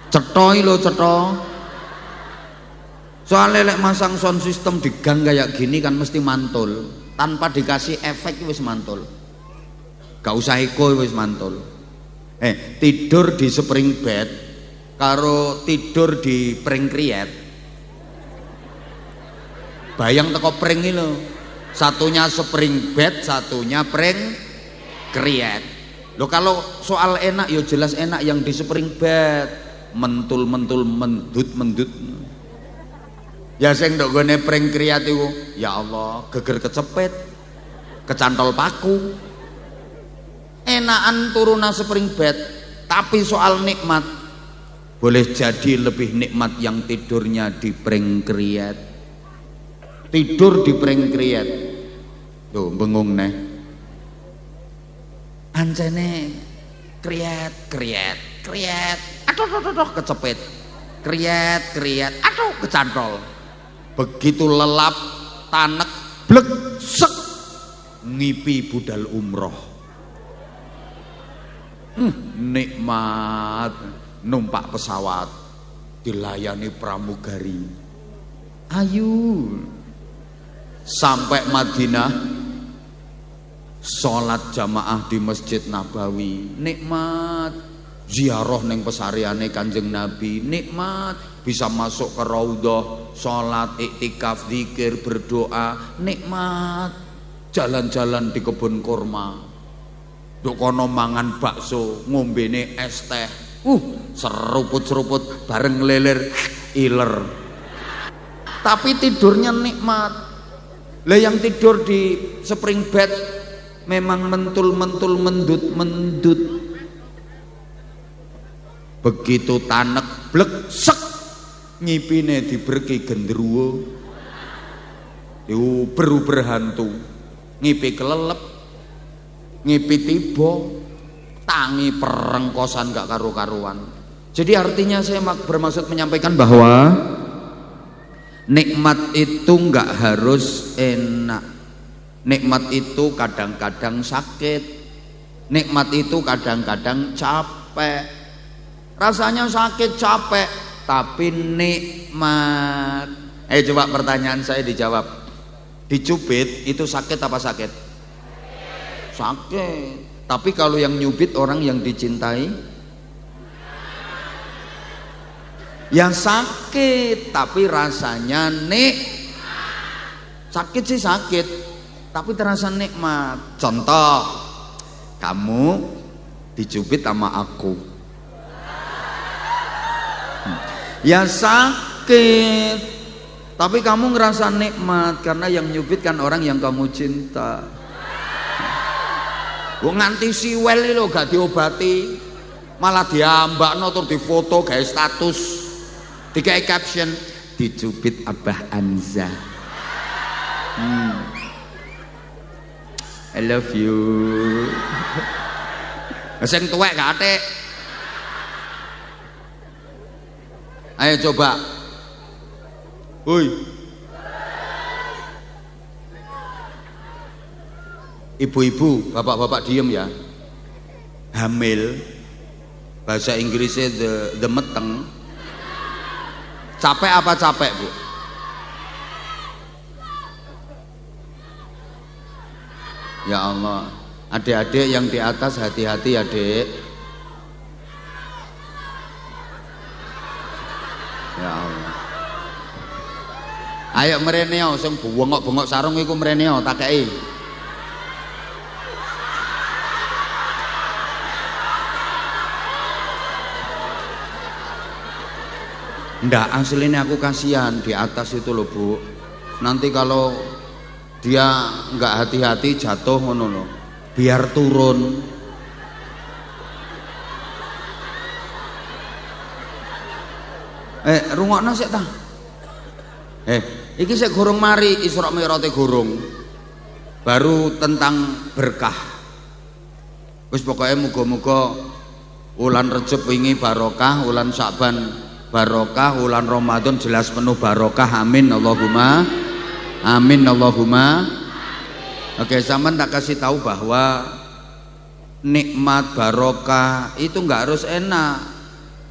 Cetoi lo cetha. Soalnya lek masang sound system di gang kayak gini kan mesti mantul. Tanpa dikasih efek wis mantul. Gak usah eko wis mantul. Tidur di spring bed karo tidur di pring kriet. Bayang teko pring iki lho. Satunya spring bed, satunya pring kriet. Loh kalau soal enak ya jelas enak yang di spring bed, mentul-mentul mendut-mendut. Ya sing ndok gone pring kriat iku, ya Allah, geger kecepet, kecantol paku. Enakan turunan spring bed, tapi soal nikmat boleh jadi lebih nikmat yang tidurnya di pring kriat. Tidur di pring kriat. Tuh bengung neh. Ancene kriet, aduh kecepet, kriet, aduh kecantol. Begitu lelap, tanek, blek, sek, ngipi budal umroh. Nikmat numpak pesawat dilayani pramugari. Ayu sampai Madinah sholat jamaah di Masjid Nabawi, nikmat. Ziarah neng pesariane Kanjeng Nabi, nikmat. Bisa masuk ke raudhah, sholat, iktikaf, zikir, berdoa, nikmat. Jalan-jalan di kebun kurma, nduk kono mangan bakso, ngombene es teh, seruput-seruput bareng leler iler. Tapi tidurnya nikmat. Lah yang tidur di spring bed memang mentul-mentul, mendut-mendut. Begitu tanek blek sek ngipine diberki gendruwo. Diuber-uber hantu. Ngipi kelelep, ngipi tiba, tangi perengkosan gak karu-karuan. Jadi artinya saya bermaksud menyampaikan bahwa nikmat itu gak harus enak. Nikmat itu kadang-kadang sakit. Nikmat itu kadang-kadang capek. Rasanya sakit, capek, tapi nikmat. Coba pertanyaan saya dijawab. Dicubit itu sakit apa sakit? Sakit. Tapi kalau yang nyubit orang yang dicintai, yang sakit tapi rasanya sakit sih sakit, tapi terasa nikmat. Contoh, kamu dicubit sama aku, ya sakit, tapi kamu ngerasa nikmat karena yang nyubit kan orang yang kamu cinta. Wong nganti siwel lho gak diobati, malah diambakno tur difoto gawe status, digawe caption, dicubit Abah Anza. I love you. Sing tuwek gak atik. Ayo coba. Woi. Ibu-ibu, bapak-bapak diem ya. Hamil, bahasa Inggrisnya the meteng. Capek apa capek, Bu? Ya Allah, adik-adik yang di atas hati-hati ya, Dek. Ya Allah. Ayo mereneo sing bengok-bengok sarung iku mereneo tak kei. Ndak, aslinya aku kasihan di atas itu loh, Bu. Nanti kalau dia nggak hati-hati jatuh ngono loh. Biar turun. Rungokno sik ta. Iki sik gorong mari Isra Mi'raj gorong. Baru tentang berkah. Wis pokoknya muga-muga wulan Rejab wingi barokah, wulan Sa'ban barokah, wulan Ramadan jelas penuh barokah. Amin Allahumma. Amin Allahumma. Oke, sampean tak kasih tahu bahwa nikmat barokah itu nggak harus enak.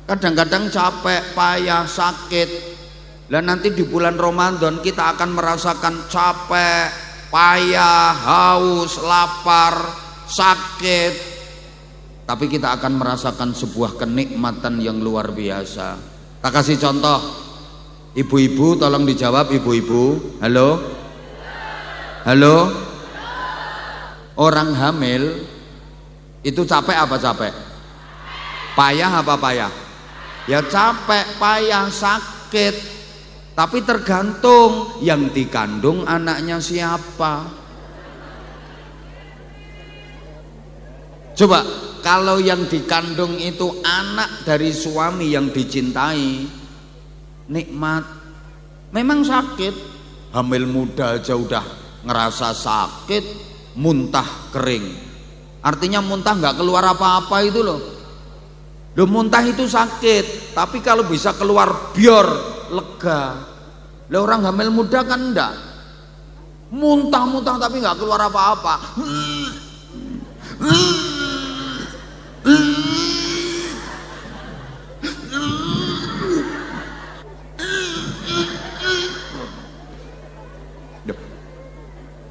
Kadang-kadang capek, payah, sakit. Dan nanti di bulan Ramadan kita akan merasakan capek, payah, haus, lapar, sakit. Tapi kita akan merasakan sebuah kenikmatan yang luar biasa. Tak kasih contoh. Ibu-ibu tolong dijawab, ibu-ibu. Halo? Halo? Orang hamil itu capek apa capek? Payah apa payah? Ya capek, payah, sakit. Tapi tergantung yang dikandung anaknya siapa. Coba kalau yang dikandung itu anak dari suami yang dicintai, nikmat. Memang sakit, hamil muda aja udah ngerasa sakit, muntah kering. Artinya muntah nggak keluar apa-apa itu loh. Loh, muntah itu sakit, tapi kalau bisa keluar biar lega. Lah orang hamil muda kan enggak. muntah-muntah tapi nggak keluar apa-apa.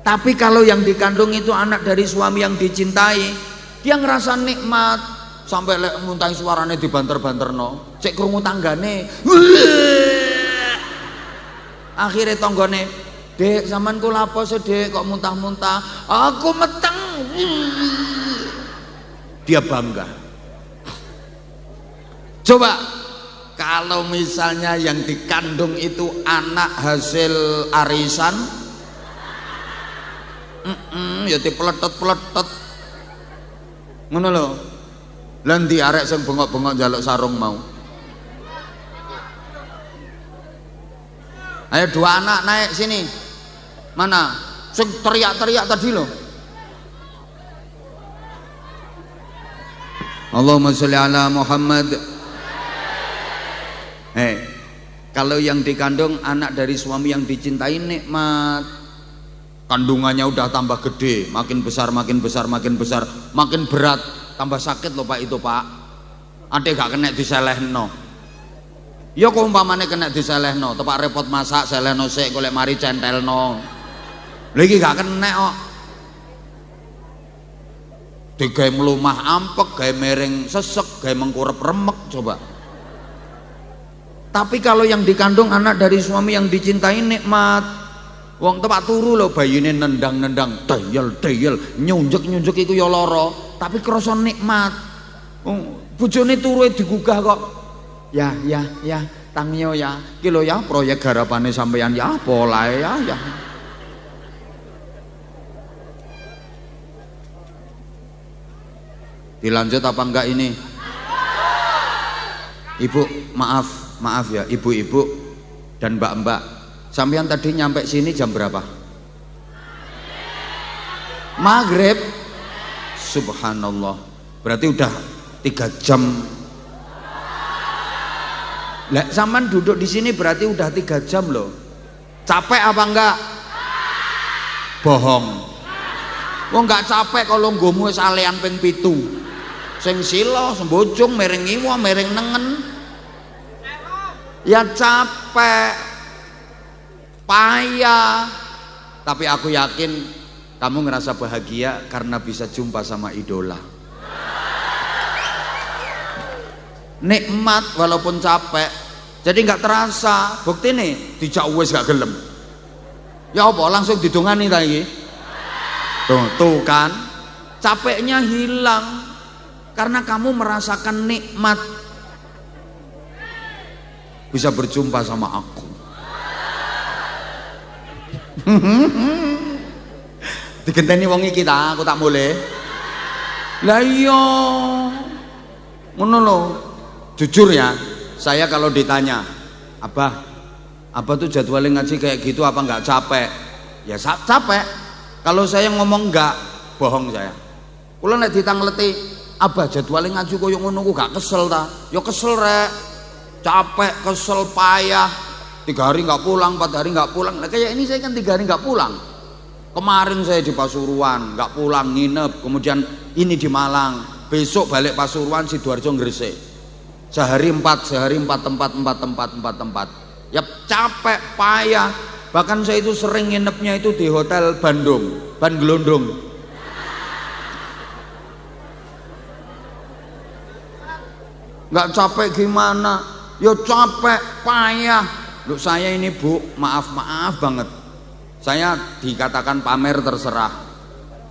Tapi kalau yang dikandung itu anak dari suami yang dicintai, dia ngerasa nikmat sampai muntahi suarane dibanter-banterno. Cek krungu tanggane. Akhirnya tonggone, "Dek, sampean ku lapo sih, Dek, kok muntah-muntah?" "Aku meteng." Dia bangga. Coba kalau misalnya yang dikandung itu anak hasil arisan, ya dipeletot-peletot ngono lho. Lah ndi arek sing bengok-bengok njaluk sarung mau? Ayo dua anak naik sini. Mana? Sing teriak-teriak tadi lho. Allahumma sholli ala Muhammad. Kalau yang dikandung anak dari suami yang dicintai nikmat. Kandungannya udah tambah gede, makin besar, makin besar, makin besar, makin berat, tambah sakit loh Pak itu Pak. Ade gak kena diselehno. Ya kok umpamane kena diselehno, tepak repot masak, selehno sik golek mari centelno. Lagi gak kena kok. Digawe mlumah ampek, gawe mereng sesek, gawe mengkurep remek coba. Tapi kalau yang dikandung anak dari suami yang dicintai nikmat. Wong tepak turu lho bayine nendang-nendang, deyel-deyel, nyunjuk-nyunjuk iku ya lara, tapi krasa nikmat. Bojone turu digugah kok. Ya, tangyo ya. Ki lho ya proyek garapane sampeyan ya apa lae ya. Dilanjut apa enggak ini? Ibu, maaf ya, ibu-ibu dan mbak-mbak. Sampean tadi nyampe sini jam berapa? Maghrib. Subhanallah. Berarti udah 3 jam. Lah sampean duduk di sini berarti udah 3 jam loh. Capek apa enggak? Bohong. Wong enggak capek kalau nggomu wis alean ping 7. Sing sila sembojong mereng ngiwa mereng nengen. Ya capek. Payah, tapi aku yakin kamu ngerasa bahagia karena bisa jumpa sama idola. Nikmat walaupun capek, jadi nggak terasa. Bukti nih, dijak wis gak gelem. Ya apa langsung didongani ta iki? Tuh kan, capeknya hilang karena kamu merasakan nikmat bisa berjumpa sama aku. Digenteni wong iki ta, aku tak mulih. Lah iya. Ngono lho. Jujur ya, saya kalau ditanya, Abah tuh jadwalnya ngaji kayak gitu apa enggak capek? Ya capek. Kalau saya ngomong enggak, bohong saya. Kula nek ditangleti, Abah jadwalnya ngaji koyo ngono ku gak kesel ta? Ya kesel rek. Capek, kesel, payah. 3 hari nggak pulang, 4 hari nggak pulang. Nah kayak ini saya kan 3 hari nggak pulang. Kemarin saya di Pasuruan nggak pulang, nginep. Kemudian ini di Malang. Besok balik Pasuruan, Sidoarjo, Gresik. Sehari 4 tempat. Ya capek, payah. Bahkan saya itu sering nginepnya itu di hotel Bandung, Ban Gelondong. Nggak capek gimana? Ya capek, payah. Loh saya ini Bu, maaf banget. Saya dikatakan pamer terserah.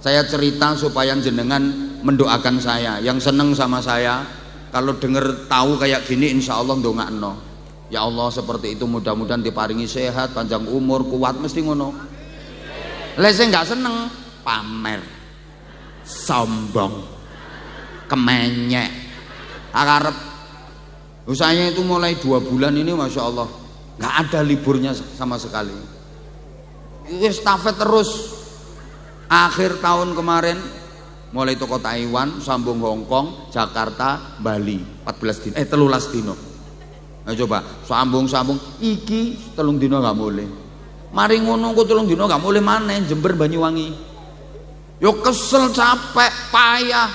Saya cerita supaya jenengan mendoakan saya. Yang seneng sama saya, kalau denger tahu kayak gini insya Allah ndongakno. Ya Allah seperti itu mudah-mudahan diparingi sehat, panjang umur, kuat mesti ngono. Lah saya nggak seneng pamer, sombong, kemenyek. Akarep. Saya itu mulai 2 bulan ini Masya Allah nggak ada liburnya sama sekali. Estafet terus. Akhir tahun kemarin mulai toko Taiwan, sambung Hong Kong, Jakarta, Bali, 13 dino. Nah coba sambung iki 3 dino nggak boleh. Mari ngono ku 3 dina gak mulih maneh Jember Banyuwangi. Yo kesel, capek, payah.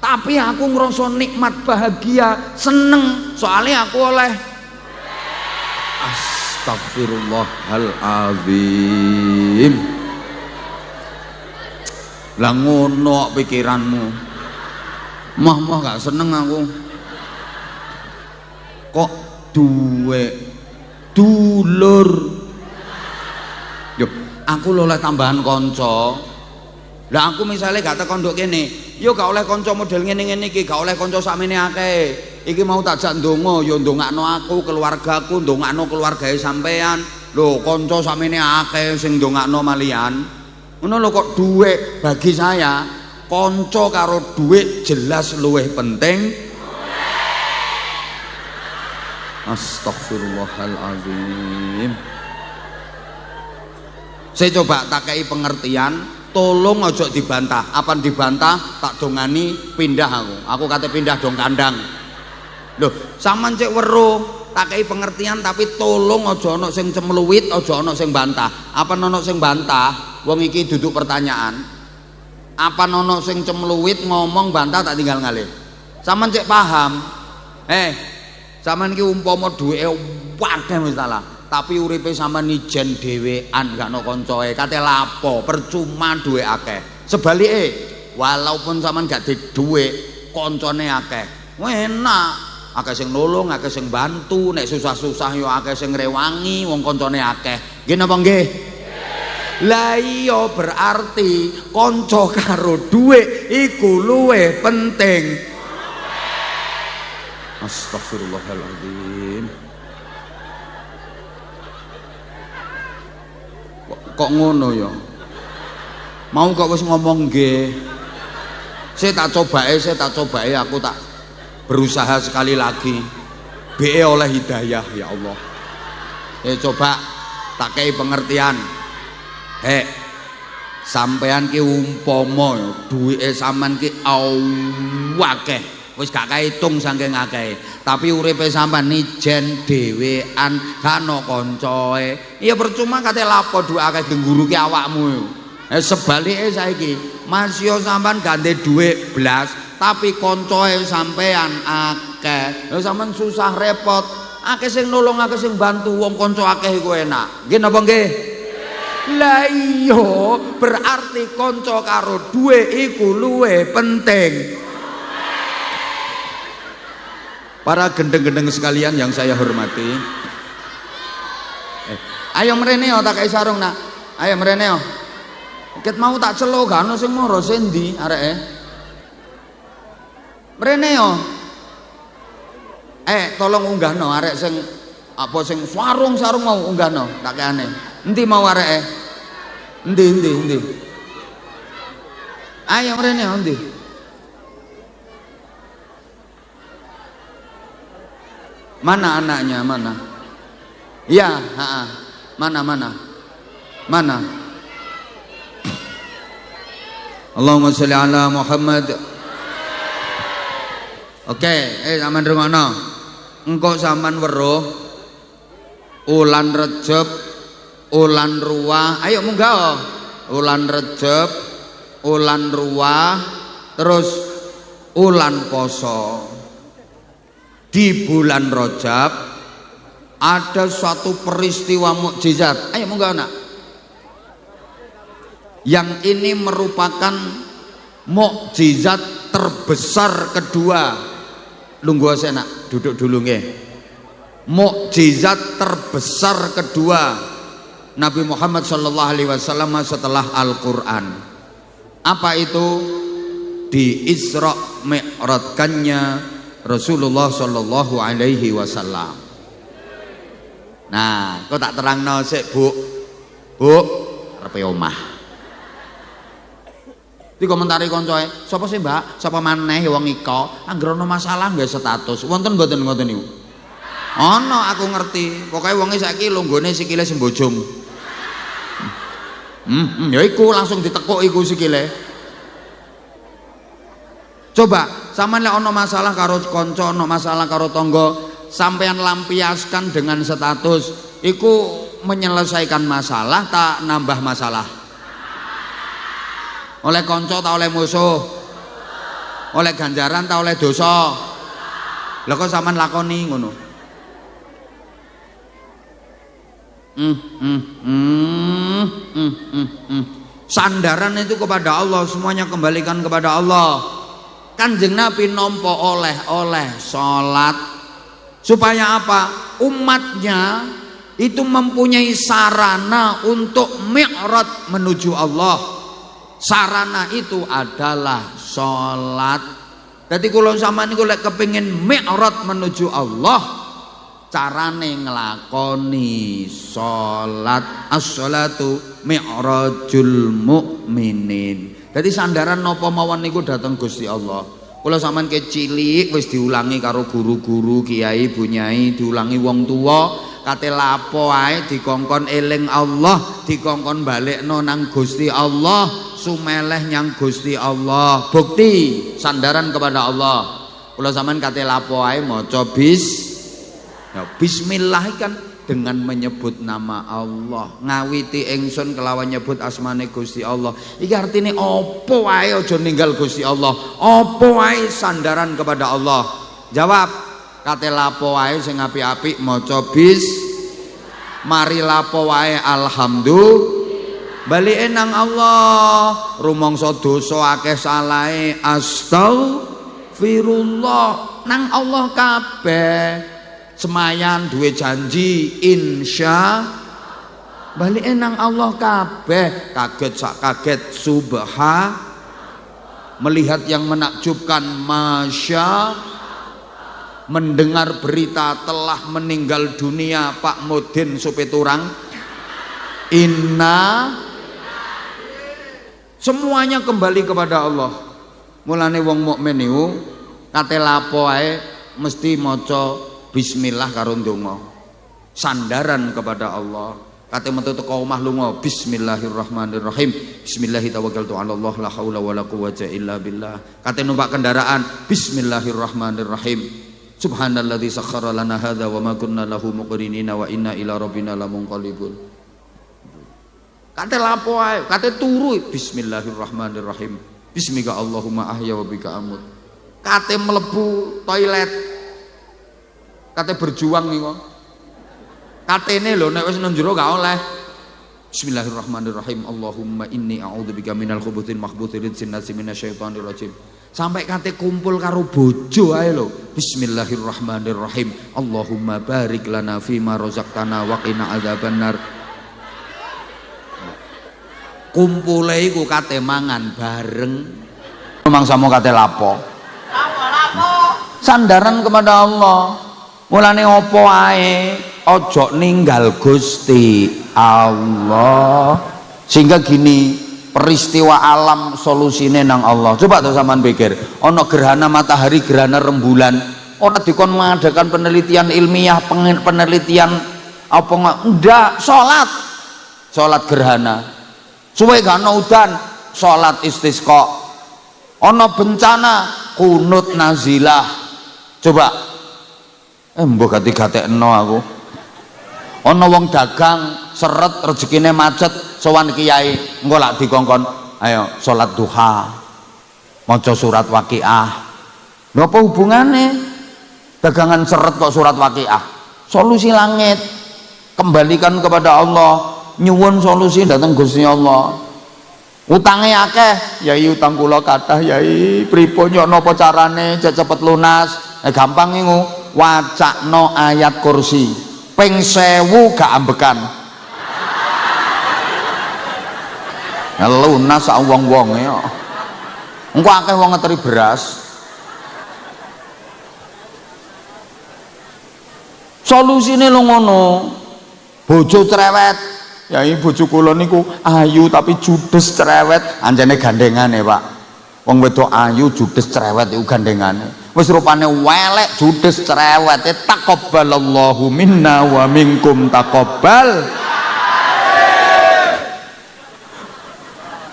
Tapi aku ngerasa nikmat, bahagia, seneng. Soalnya aku oleh Astagfirullahaladzim. Lah ngono pikiranmu. Mah gak seneng aku. Kok duwe dulur. Yo, aku oleh tambahan kanca. Lah aku misalnya gak tekan nduk kene, yo gak oleh kanca model ngene-ngene iki, gak oleh kanca sakmene akeh. Iki mau takjak ndonga, yo ndongakno aku, keluargaku, ndongakno keluargae sampean. Lho, kanca sakmene akeh sing ndongakno malian. Ngono lho kok dhuwit bagi saya, kanca karo dhuwit jelas luwih penting. Astagfirullahaladzim. Saya coba tak kei pengertian, tolong ojo dibantah. Apa dibantah tak dongani pindah aku kata pindah dong kandang. Loh, sampean cek weruh tak kei pengertian, tapi tolong ojo ono sing cemluwit, ojo ono sing bantah. Apa ono sing bantah? Wong iki duduk pertanyaan. Apa ono sing cemluwit ngomong bantah tak tinggal ngalih. Sampean cek paham. Sampean iki umpama duweke akeh wis salah, tapi uripe sampean ijen dhewean gak ono kancae, kate lapo, percuma duwe akeh. Sebalike, walaupun sampean gak duwe dhuwit, kancane akeh. Enak, akeh sing nolong, akeh sing bantu, nek susah-susah yo akeh sing ngrewangi, wong kancane akeh. Nggih napa nggih? Lah iya berarti kanca karo dhuwit iku luwih penting. Astagfirullahaladzim. Kok ngono ya? Mau kok wis ngomong nggih. Saya tak coba aku tak berusaha sekali lagi. Be oleh hidayah ya Allah. Coba tak kei pengertian. Sampean ki umpama duwike sampean ki akeh. Wis gak kahitung saking akeh, tapi uripe sampean ijen dhewean gak ono kancae. Ya percuma kate lapo duwe akeh ngguruki awakmu. Sebalike saiki, masya sampean gak ndek dhuwit blas, tapi kancae sampean akeh. Lha sampean susah repot, akeh sing nolong, akeh sing bantu, wong kanca akeh iku enak. Nggih napa nggih? Lah iya, berarti kanca karo dhuwit iku luwih penting. Para gendeng-gendeng sekalian yang saya hormati, ayo mrene yo tak kei sarung nak. Ayo mrene yo. Ket mau tak celo gak ono sing moro sendi areke. Mrene yo. Tolong unggahno arek sing apa sing sarung mau unggahno tak keane. Endi mau areke? Endi. Ayo mrene yo endi? Mana anaknya, mana? Ya, mana? Allahumma sholli ala Muhammad. Oke, sampean rungokno. Engko sampean weruh ulan Rejab, ulan Ruwah. Ayo munggah. Ulan Rejab, ulan Ruwah, terus ulan Poso. Di bulan Rajab ada suatu peristiwa mukjizat. Ayo munggah anak. Yang ini merupakan mukjizat terbesar kedua. Lungguh saya nak, duduk dulu nggih. Mukjizat terbesar kedua Nabi Muhammad SAW setelah Al-Quran. Apa itu? Di Isra Mi'rajkannya Rasulullah Shallallahu Alaihi Wasallam. Nah, kau tak terangno sik bu, arepe omah. Di komentari koncoe, sapa sih mbak, sapa maneh wong iko, anggere ono masalah nggih status, wonten mboten ngoten niku. Ono aku ngerti, pokoknya wonge saiki longgone sikile sembojong. Ya iku langsung ditekuk iku sikile. Coba sampean lek ono masalah karo kanca, ono masalah karo tangga, sampean lampiaskan dengan status. Iku menyelesaikan masalah tak nambah masalah? Oleh konco tak oleh musuh? Oleh ganjaran tak oleh dosa? Lah kok sampean lakoni ngono? Sandaran itu kepada Allah, semuanya kembalikan kepada Allah. Kanjeng Nabi nompo oleh sholat supaya apa? Umatnya itu mempunyai sarana untuk mi'raj menuju Allah. Sarana itu adalah sholat. Jadi kalau sama niku lek kepengin mi'raj menuju Allah, carane nglakoni sholat. As-sholatu mi'rajul mukminin. Jadi sandaran napa mawon niku dateng Gusti Allah. Kula sampean kecilik wis diulangi karo guru-guru, kiai, bunyai, diulangi wong tua, kate lapo ae dikongkon eling Allah, dikongkon balekno nang Gusti Allah, sumeleh nyang Gusti Allah. Bukti sandaran kepada Allah. Kula sampean kate lapo ae maca bismillah kan dengan menyebut nama Allah. Ngawiti ingsun kelawan nyebut asmane Gusti Allah. Iki artine apa wae aja ninggal Gusti Allah. Apa wae sandaran kepada Allah. Jawab, kate lapo wae sing apik-apik maca mari lapo wae alhamdulillah. Balike nang Allah, rumangsa dosa akeh salahe astaghfirullah. Nang Allah kabeh. Semayan duwe janji insya balik nang Allah kabeh. Kaget sak kaget melihat yang menakjubkan masya, mendengar berita telah meninggal dunia Pak Mudin Supiturang. Semuanya kembali kepada Allah. Mulane wong mukmin niku kate lapo ae mesti maca bismillah karo ndonga. Sandaran kepada Allah. Kate metu teko omah lunga bismillahirrahmanirrahim. Bismillahi tawakkaltu 'ala Allah la haula wala quwwata illa billah. Kate numpak kendaraan bismillahirrahmanirrahim. Subhanalladzi sakhkhara lana hadza wa ma kunna lahu muqrinina wa inna ila rabbina lamunqalibun. Kate lapo ae, kate turu bismillahirrahmanirrahim. Bismika Allahumma ahya wa bika amut. Kate mlebu toilet, kate berjuang nih kok. Katene lho nek wis nang jero gak oleh. Bismillahirrahmanirrahim. Allahumma inni a'udzubika minal khubuthil makhbuthil jinnati minasyaitonir rajim. Sampai kate kumpul karo bojo ae lho. Bismillahirrahmanirrahim. Allahumma barik lana fima razaqtana wa qina adzabannar. Kumpule iku kate mangan bareng. Mangsamu kate lapo? Sandaran kepada Allah. Mulane opo ae ojo ninggal Gusti Allah. Sehingga gini, peristiwa alam solusine nang Allah. Coba tuh sampean pikir, ono gerhana matahari, gerhana rembulan, ora dikon mengadakan penelitian ilmiah, penelitian apa ndak, salat gerhana. Suwe gak ono udan, salat istisqa. Ono bencana, kunut nazilah. Coba mbok gati-gatekno aku. Ana wong dagang seret rezekine macet, sowan kiai, engko lak dikongkon, ayo salat duha. Maca surat Waqiah. Lha apa hubungane? Dagangan seret kok surat Waqiah. Solusi langit. Kembalikan kepada Allah, nyuwun solusi datang Gusti Allah. Utange akeh, yai utang kula kathah yai, pripun yo napa carane cepet lunas? Gampang niku. Wacakno ayat kursi ping 1000 gak ambekan lunas sak wong-wonge kok. Engko akeh wong ngeteri beras. Solusine lho ngono. Bojo cerewet, yai bojo kula niku ayu tapi judes cerewet, anjene gandengane Pak. Wong wedok ayu judes cerewet iku gandengane. Wis rupane welek judes cerewet, taqabbalallahu minna wa minkum taqabbal.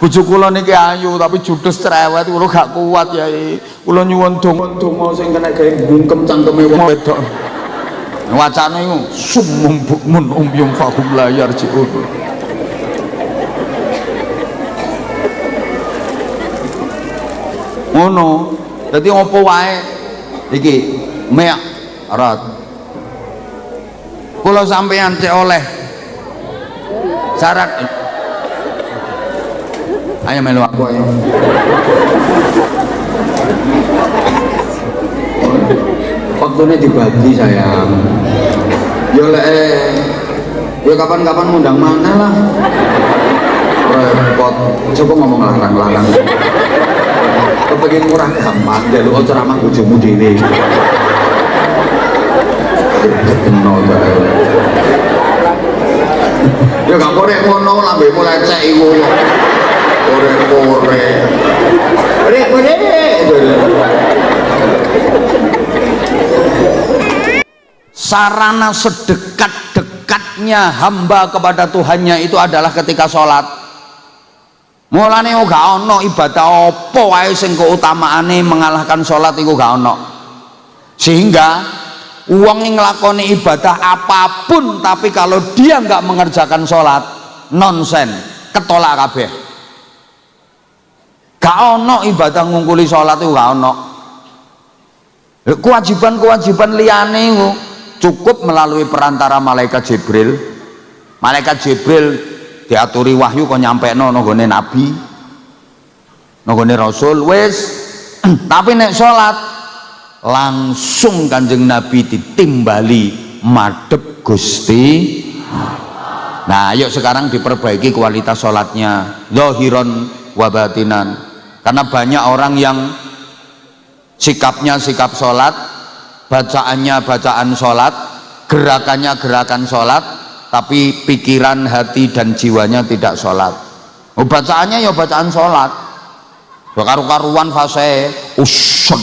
Bojo kula niki ayu tapi judes cerewet, kula gak kuat yai. Kula nyuwun donga sing kena gawe bungkem cangkeme wong wedok. wacane iku summum bukmun umyum fahum la yarji'un. Ngono. Dadi apa wae iki mek rat. Kula sampeyan cek oleh syarat. Ayo melu aku ayo. Waktunya dibagi sayang. Yo lek yo kapan-kapan ngundang mana lah. Repot. Coba ngomong larang-larang. Kepengin murah gampang, njaluk ceramah bojomu dhewe. Keno ta. Ya gak korek ngono lambemu lecek iku. Korek-korek. Korek-korek. Sarana sedekat-dekatnya hamba kepada Tuhannya itu adalah ketika sholat. Mulane gak ono ibadah apa wae sing keutamaane mengalahkan sholat iku gak ono. Sehingga wong yang nglakoni ibadah apapun tapi kalau dia nggak mengerjakan sholat nonsen, ketolak kabeh. Gak ono ibadah ngungkuli sholat itu gak ono. Kewajiban-kewajiban liyane cukup melalui perantara malaikat Jibril. Malaikat Jibril diaturi wahyu kok nyampekno nggone nabi, nggone rasul wis. Tapi nek sholat langsung Kanjeng Nabi ditimbali madhep Gusti. Nah ayo sekarang diperbaiki kualitas sholatnya zahiron wa batinan, karena banyak orang yang sikapnya sikap sholat, bacaannya bacaan sholat, gerakannya gerakan sholat, tapi pikiran, hati dan jiwanya tidak sholat. Bacaannya ya bacaan sholat, karu-karuan fase usul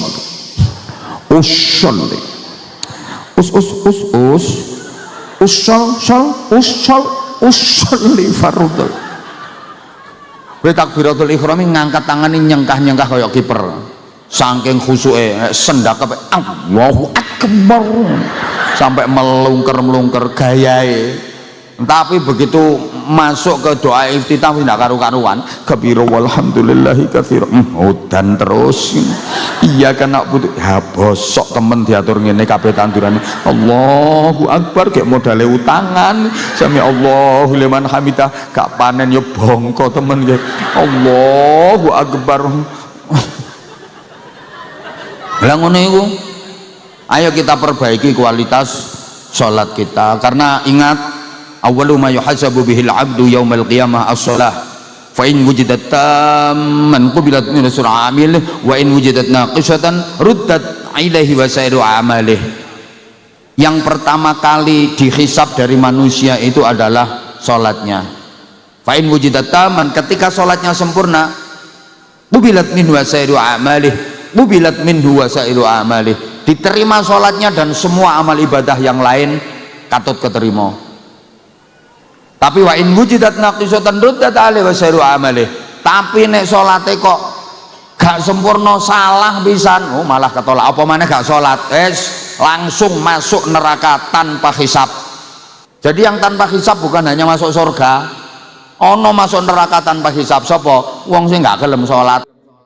li farudul. Kowe takbiratul ihram ngangkat tangan nyengkah-nyengkah kaya kiper. Saking khusuke sendak Allahu Akbar sampai melungker-melungker gayae. Tapi begitu masuk ke doa iftitah tidak karu-karuan, kabira walhamdulillahi katsira. Udan terus. Iya kan nak butuh ya bosok temen diatur ngene kabeh tandurane Allahu Akbar kayak modale utangan. Sami Allahu liman hamidah gak panen ya bongko temen nggih. Allahu Akbar. Lah ngono iku. Ayo kita perbaiki kualitas salat kita, karena ingat awwalu ma yuhasabu bihil abdu yaumal qiyamah as-shalah fa in wujidat tamman qubilat min amil wa in wujidat naqisatan ruddat ilaihi wa sairu amalih. Yang pertama kali dihisab dari manusia itu adalah salatnya. Fa in wujidat tamman, ketika salatnya sempurna, qubilat min wa sairu amalih, qubilat minhu wa sairu amalih, diterima salatnya dan semua amal ibadah yang lain katut keterima. Tapi wa in wujidat naqisatan ruddat alaihi wa sairu amalih, tapi nek salate kok gak sempurna, salah pisan, malah ketolak. Apa maneh gak salat, langsung masuk neraka tanpa hisab. Jadi yang tanpa hisab bukan hanya masuk surga, ono masuk neraka tanpa hisab. Sapa? Wong sing gak gelem salat.